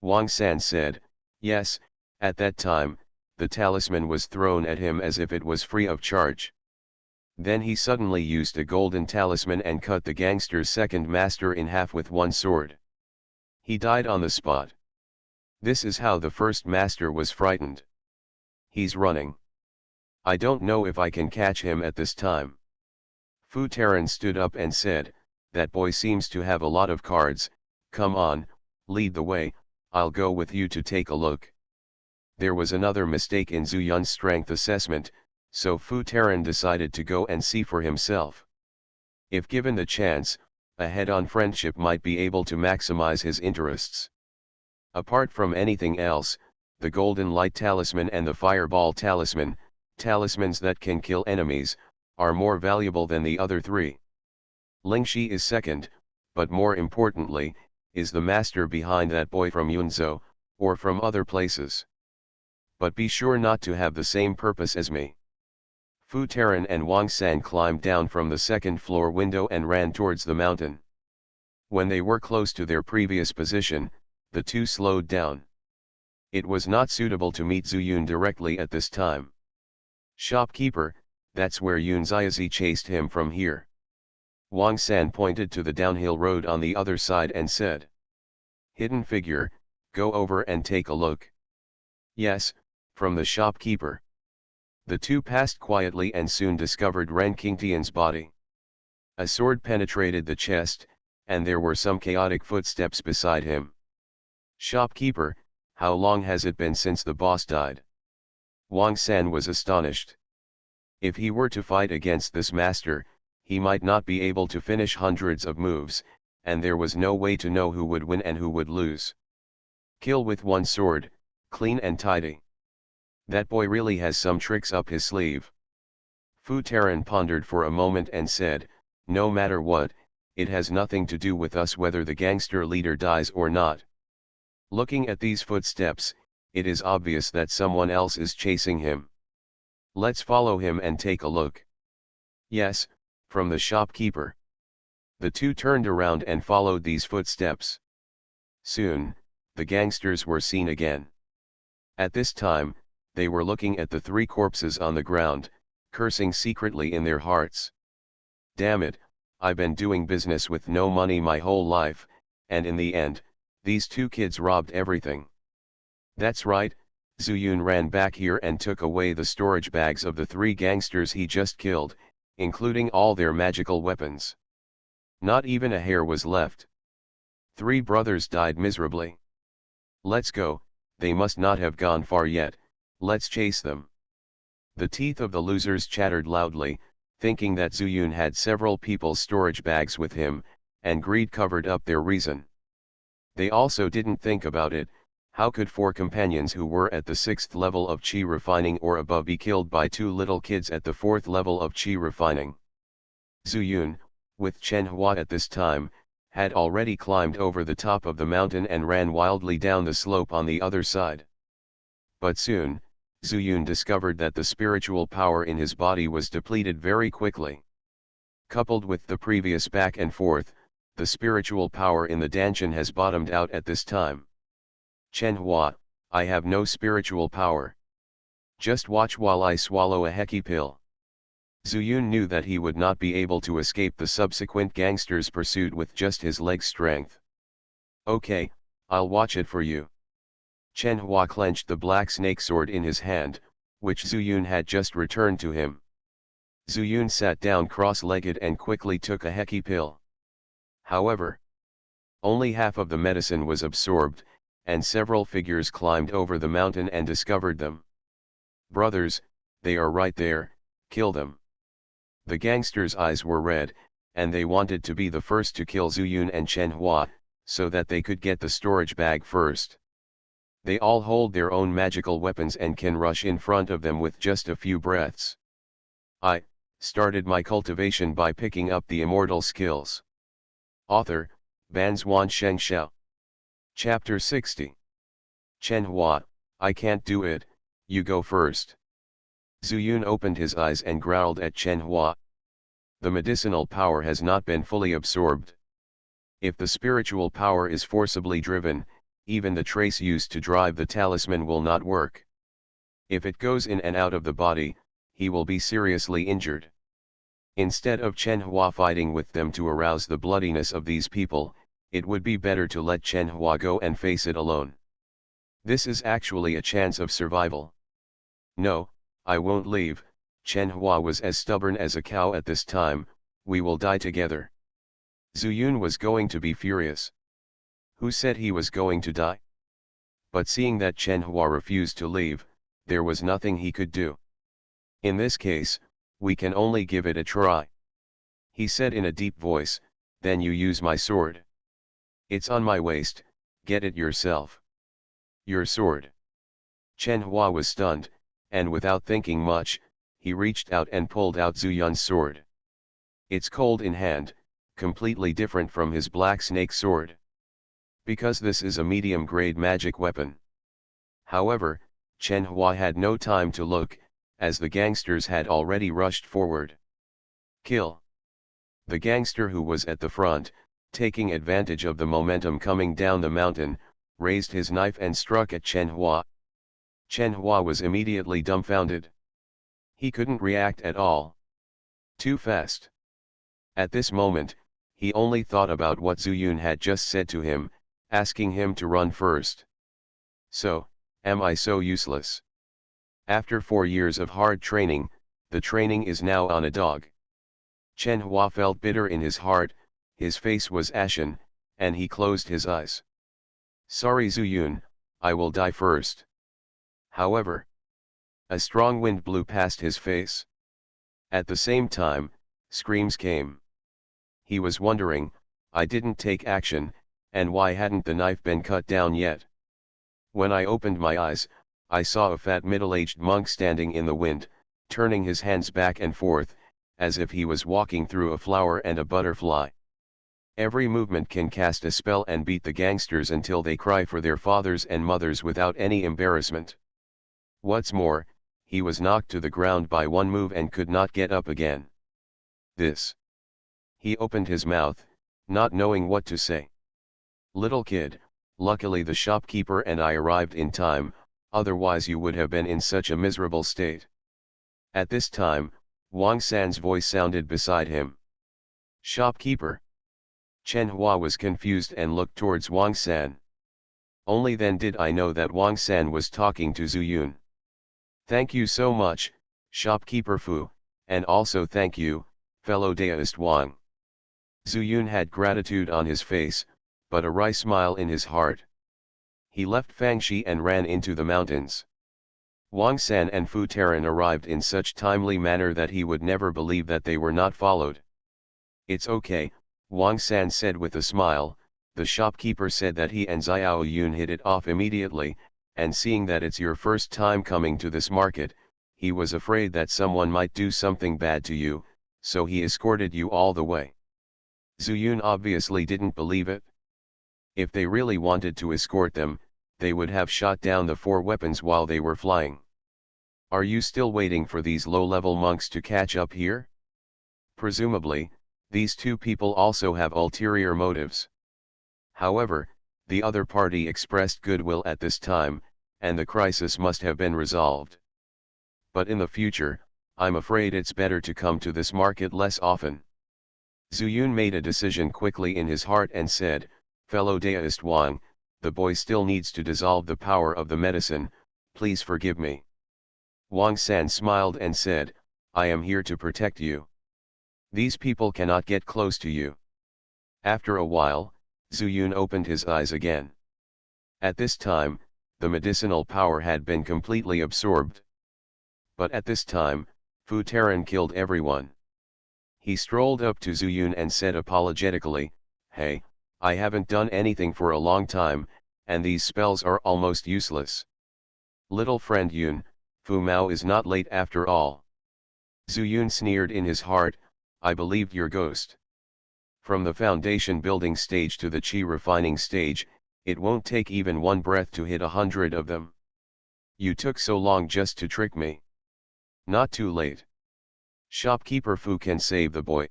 Wang San said, "Yes, at that time, the talisman was thrown at him as if it was free of charge. Then he suddenly used a golden talisman and cut the gangster's second master in half with one sword. He died on the spot. This is how the first master was frightened. He's running. I don't know if I can catch him at this time." Fu Taran stood up and said, "That boy seems to have a lot of cards. Come on, lead the way, I'll go with you to take a look." There was another mistake in Zhu Yun's strength assessment, so Fu Taran decided to go and see for himself. If given the chance, a head-on friendship might be able to maximize his interests. Apart from anything else, the Golden Light Talisman and the Fireball Talisman, talismans that can kill enemies, are more valuable than the other 3. Lingxi is second, but more importantly, is the master behind that boy from Yunzhou, or from other places. but be sure not to have the same purpose as me. Fu Taran and Wang San climbed down from the second floor window and ran towards the mountain. When they were close to their previous position, the two slowed down. It was not suitable to meet Zhu Yun directly at this time. Shopkeeper, that's where Yun Xiaozi chased him from here. Wang San pointed to the downhill road on the other side and said. Hidden figure, go over and take a look. Yes, from the shopkeeper. The two passed quietly and soon discovered Ren Qingtian's body. A sword penetrated the chest, and there were some chaotic footsteps beside him. Shopkeeper, how long has it been since the boss died? Wang San was astonished. If he were to fight against this master, he might not be able to finish hundreds of moves, and there was no way to know who would win and who would lose. Kill with one sword, clean and tidy. That boy really has some tricks up his sleeve. Fu Taran pondered for a moment and said, no matter what, it has nothing to do with us whether the gangster leader dies or not. Looking at these footsteps, it is obvious that someone else is chasing him. Let's follow him and take a look. Yes, from the shopkeeper. The two turned around and followed these footsteps. Soon, the gangsters were seen again. At this time, they were looking at the three corpses on the ground, cursing secretly in their hearts. Damn it, I've been doing business with no money my whole life, and in the end, these two kids robbed everything. That's right, Zhu Yun ran back here and took away the storage bags of the three gangsters he just killed, including all their magical weapons. Not even a hair was left. Three brothers died miserably. Let's go, they must not have gone far yet, let's chase them. The teeth of the losers chattered loudly, thinking that Zhu Yun had several people's storage bags with him, and greed covered up their reason. They also didn't think about it, how could four companions who were at the 6th level of Qi refining or above be killed by two little kids at the 4th level of Qi refining? Zhu Yun, with Chen Hua at this time, had already climbed over the top of the mountain and ran wildly down the slope on the other side. But soon, Zhu Yun discovered that the spiritual power in his body was depleted very quickly. Coupled with the previous back and forth, the spiritual power in the Danshan has bottomed out at this time. Chen Hua, I have no spiritual power. Just watch while I swallow a Heki pill. Zhu Yun knew that he would not be able to escape the subsequent gangsters' pursuit with just his leg strength. Okay, I'll watch it for you. Chen Hua clenched the black snake sword in his hand, which Zhu Yun had just returned to him. Zhu Yun sat down cross-legged and quickly took a Heki pill. However, only half of the medicine was absorbed, and several figures climbed over the mountain and discovered them. Brothers, they are right there, kill them. The gangsters' eyes were red, and they wanted to be the first to kill Zhu Yun and Chen Hua, so that they could get the storage bag first. They all hold their own magical weapons and can rush in front of them with just a few breaths. I started my cultivation by picking up the immortal skills. Author, Banzuan Xianxia. Chapter 60. Chen Hua, I can't do it, you go first. Zhu Yun opened his eyes and growled at Chen Hua. The medicinal power has not been fully absorbed. If the spiritual power is forcibly driven, even the trace used to drive the talisman will not work. If it goes in and out of the body, he will be seriously injured. Instead of Chen Hua fighting with them to arouse the bloodiness of these people, it would be better to let Chen Hua go and face it alone. This is actually a chance of survival. No, I won't leave. Chen Hua was as stubborn as a cow at this time, we will die together. Zhu Yun was going to be furious. Who said he was going to die? But seeing that Chen Hua refused to leave, there was nothing he could do. In this case, we can only give it a try. He said in a deep voice, then you use my sword. It's on my waist, get it yourself. Your sword. Chen Hua was stunned, and without thinking much, he reached out and pulled out Zhu Yun's sword. It's cold in hand, completely different from his black snake sword. Because this is a medium-grade magic weapon. However, Chen Hua had no time to look, as the gangsters had already rushed forward. Kill! The gangster who was at the front, taking advantage of the momentum coming down the mountain, raised his knife and struck at Chen Hua. Chen Hua was immediately dumbfounded. He couldn't react at all. Too fast. At this moment, he only thought about what Zhu Yun had just said to him, asking him to run first. So, am I so useless? After 4 years of hard training, the training is now on a dog. Chen Hua felt bitter in his heart, his face was ashen, and he closed his eyes. Sorry Zhu Yun, I will die first. However, a strong wind blew past his face. At the same time, screams came. He was wondering, I didn't take action, and why hadn't the knife been cut down yet? When I opened my eyes, I saw a fat middle-aged monk standing in the wind, turning his hands back and forth, as if he was walking through a flower and a butterfly. Every movement can cast a spell and beat the gangsters until they cry for their fathers and mothers without any embarrassment. What's more, he was knocked to the ground by one move and could not get up again. This. He opened his mouth, not knowing what to say. Little kid, luckily the shopkeeper and I arrived in time, otherwise you would have been in such a miserable state. At this time, Wang San's voice sounded beside him. Shopkeeper. Chen Hua was confused and looked towards Wang San. Only then did I know that Wang San was talking to Zhu Yun. Thank you so much, shopkeeper Fu, and also thank you, fellow deist Wang. Zhu Yun had gratitude on his face, but a wry smile in his heart. He left Fangxi and ran into the mountains. Wang San and Fu Taran arrived in such timely manner that he would never believe that they were not followed. It's okay, Wang San said with a smile. The shopkeeper said that he and Xiao Yun hit it off immediately, and seeing that it's your first time coming to this market, he was afraid that someone might do something bad to you, so he escorted you all the way. Zhu Yun obviously didn't believe it. If they really wanted to escort them, they would have shot down the 4 weapons while they were flying. Are you still waiting for these low-level monks to catch up here? Presumably, these 2 people also have ulterior motives. However, the other party expressed goodwill at this time, and the crisis must have been resolved. But in the future, I'm afraid it's better to come to this market less often. Zhu Yun made a decision quickly in his heart and said, fellow deist Wang, the boy still needs to dissolve the power of the medicine, please forgive me. Wang San smiled and said, I am here to protect you. These people cannot get close to you. After a while, Zhu Yun opened his eyes again. At this time, the medicinal power had been completely absorbed. But at this time, Fu Taran killed everyone. He strolled up to Zhu Yun and said apologetically, hey, I haven't done anything for a long time, and these spells are almost useless. Little friend Yun, Fu Mao is not late after all. Zhu Yun sneered in his heart, I believed your ghost. From the foundation building stage to the qi refining stage, it won't take even one breath to hit 100 of them. You took so long just to trick me. Not too late. Shopkeeper Fu can save the boy.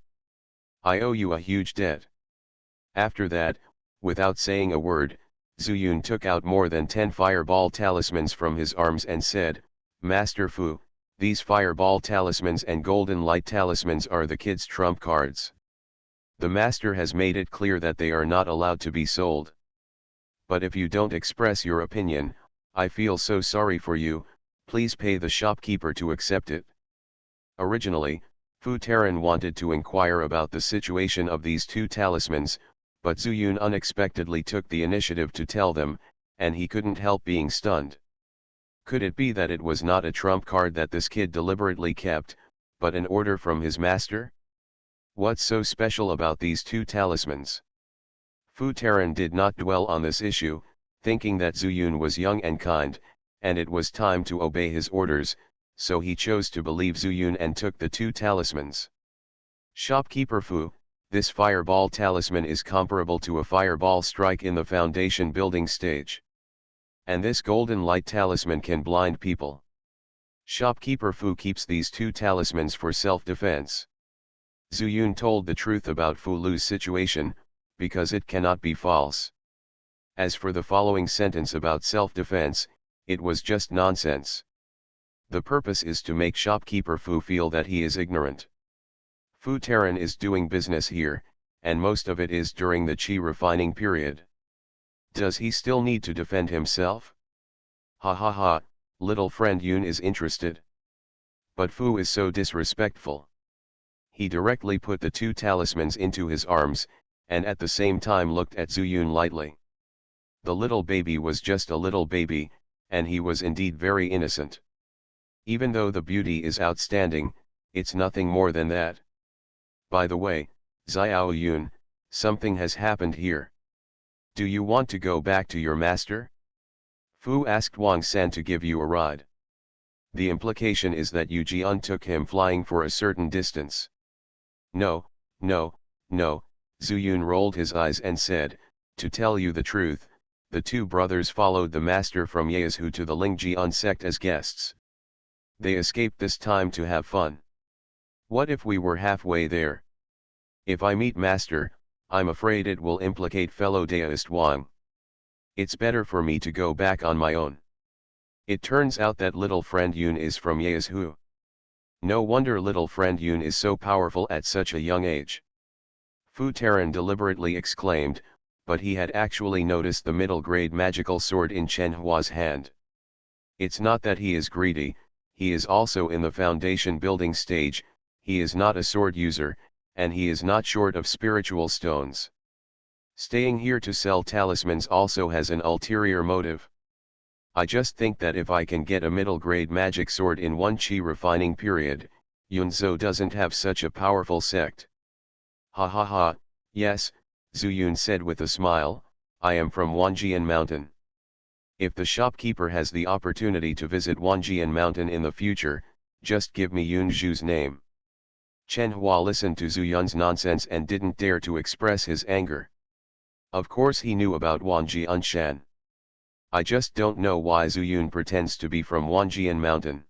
I owe you a huge debt. After that, without saying a word, Zhu Yun took out more than 10 fireball talismans from his arms and said, Master Fu, these fireball talismans and golden light talismans are the kids' trump cards. The master has made it clear that they are not allowed to be sold. But if you don't express your opinion, I feel so sorry for you, please pay the shopkeeper to accept it. Originally, Fu Taran wanted to inquire about the situation of these 2 talismans, but Zhu Yun unexpectedly took the initiative to tell them, and he couldn't help being stunned. Could it be that it was not a trump card that this kid deliberately kept, but an order from his master? What's so special about these 2 talismans? Fu Taran did not dwell on this issue, thinking that Zhu Yun was young and kind, and it was time to obey his orders, so he chose to believe Zhu Yun and took the 2 talismans. Shopkeeper Fu, this fireball talisman is comparable to a fireball strike in the foundation building stage. And this golden light talisman can blind people. Shopkeeper Fu keeps these two talismans for self-defense. Zhu Yun told the truth about Fu Lu's situation, because it cannot be false. As for the following sentence about self-defense, it was just nonsense. The purpose is to make shopkeeper Fu feel that he is ignorant. Fu Terran is doing business here, and most of it is during the qi refining period. Does he still need to defend himself? Ha ha ha, little friend Yun is interested. But Fu is so disrespectful. He directly put the two talismans into his arms, and at the same time looked at Zhu Yun lightly. The little baby was just a little baby, and he was indeed very innocent. Even though the beauty is outstanding, it's nothing more than that. By the way, Xiao Yun, something has happened here. Do you want to go back to your master? Fu asked Wang San to give you a ride. The implication is that Yu Jian took him flying for a certain distance. No, no, no, Zhu Yun rolled his eyes and said, to tell you the truth, the two brothers followed the master from Yezhu to the Lingjian sect as guests. They escaped this time to have fun. What if we were halfway there? If I meet master, I'm afraid it will implicate fellow Daoist Wang. It's better for me to go back on my own. It turns out that little friend Yun is from Yezhu. No wonder little friend Yun is so powerful at such a young age. Fu Terran deliberately exclaimed, but he had actually noticed the middle-grade magical sword in Chen Hua's hand. It's not that he is greedy, he is also in the foundation building stage, he is not a sword user, and he is not short of spiritual stones. Staying here to sell talismans also has an ulterior motive. I just think that if I can get a middle-grade magic sword in one qi refining period, Yunzhou doesn't have such a powerful sect. Ha ha ha, yes, Zhu Yun said with a smile, I am from Wanjian Mountain. If the shopkeeper has the opportunity to visit Wanjian Mountain in the future, just give me Yun Zhu's name. Chen Hua listened to Zhu Yun's nonsense and didn't dare to express his anger. Of course he knew about Wanjian Shan. I just don't know why Zhu Yun pretends to be from Wanjian Mountain.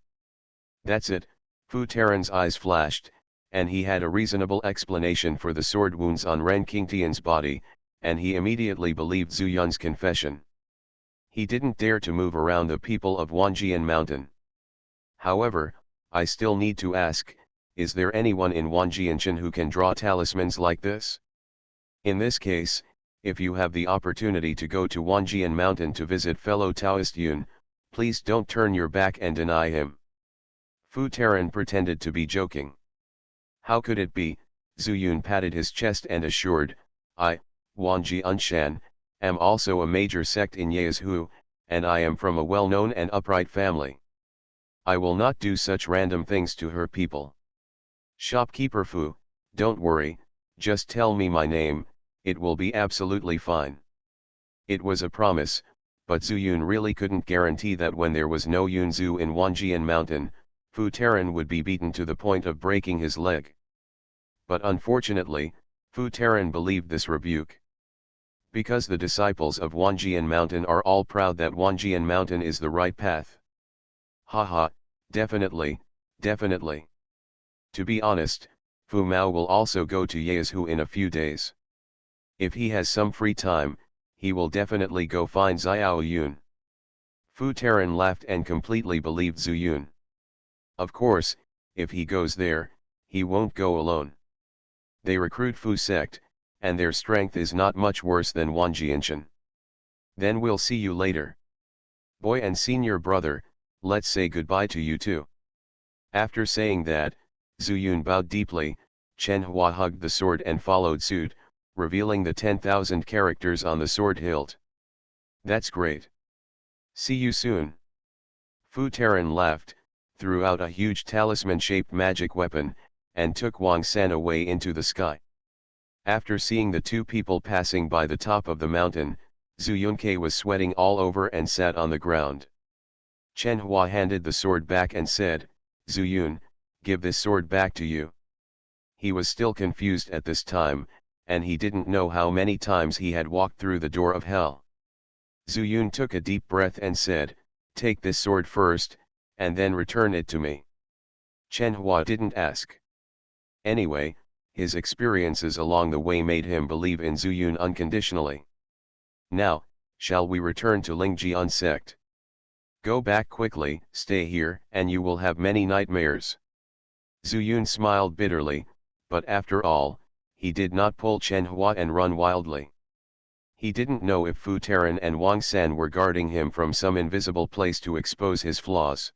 That's it, Fu Terran's eyes flashed, and he had a reasonable explanation for the sword wounds on Ren Qingtian's body, and he immediately believed Zhu Yun's confession. He didn't dare to move around the people of Wanjian Mountain. However, I still need to ask, is there anyone in Wanjianshan who can draw talismans like this? In this case, if you have the opportunity to go to Wanjian Mountain to visit fellow Taoist Yun, please don't turn your back and deny him. Fu Terran pretended to be joking. How could it be? Zhu Yun patted his chest and assured, I, Wanjianshan, am also a major sect in Yezhu, and I am from a well-known and upright family. I will not do such random things to her people. Shopkeeper Fu, don't worry, just tell me my name, it will be absolutely fine. It was a promise, but Zhu Yun really couldn't guarantee that when there was no Yunzu in Wanjian Mountain, Fu Terran would be beaten to the point of breaking his leg. But unfortunately, Fu Terran believed this rebuke. Because the disciples of Wanjian Mountain are all proud that Wanjian Mountain is the right path. Haha, definitely, definitely. To be honest, Fu Mao will also go to Yezhu in a few days. If he has some free time, he will definitely go find Xiao Yun. Fu Terran laughed and completely believed Zhu Yun. Of course, if he goes there, he won't go alone. They recruit Fu sect, and their strength is not much worse than Wanjianshan. Then we'll see you later. Boy and senior brother, let's say goodbye to you too. After saying that, Zhu Yun bowed deeply, Chen Hua hugged the sword and followed suit, revealing the 10,000 characters on the sword hilt. That's great. See you soon. Fu Terran laughed, threw out a huge talisman-shaped magic weapon, and took Wang San away into the sky. After seeing the two people passing by the top of the mountain, Zhu Yunke was sweating all over and sat on the ground. Chen Hua handed the sword back and said, Zhu Yun, give this sword back to you. He was still confused at this time, and he didn't know how many times he had walked through the door of hell. Zhu Yun took a deep breath and said, "Take this sword first, and then return it to me." Chen Hua didn't ask. Anyway, his experiences along the way made him believe in Zhu Yun unconditionally. "Now, shall we return to Lingjian sect? Go back quickly, stay here, and you will have many nightmares." Zhu Yun smiled bitterly, but after all, he did not pull Chen Hua and run wildly. He didn't know if Fu Taran and Wang San were guarding him from some invisible place to expose his flaws.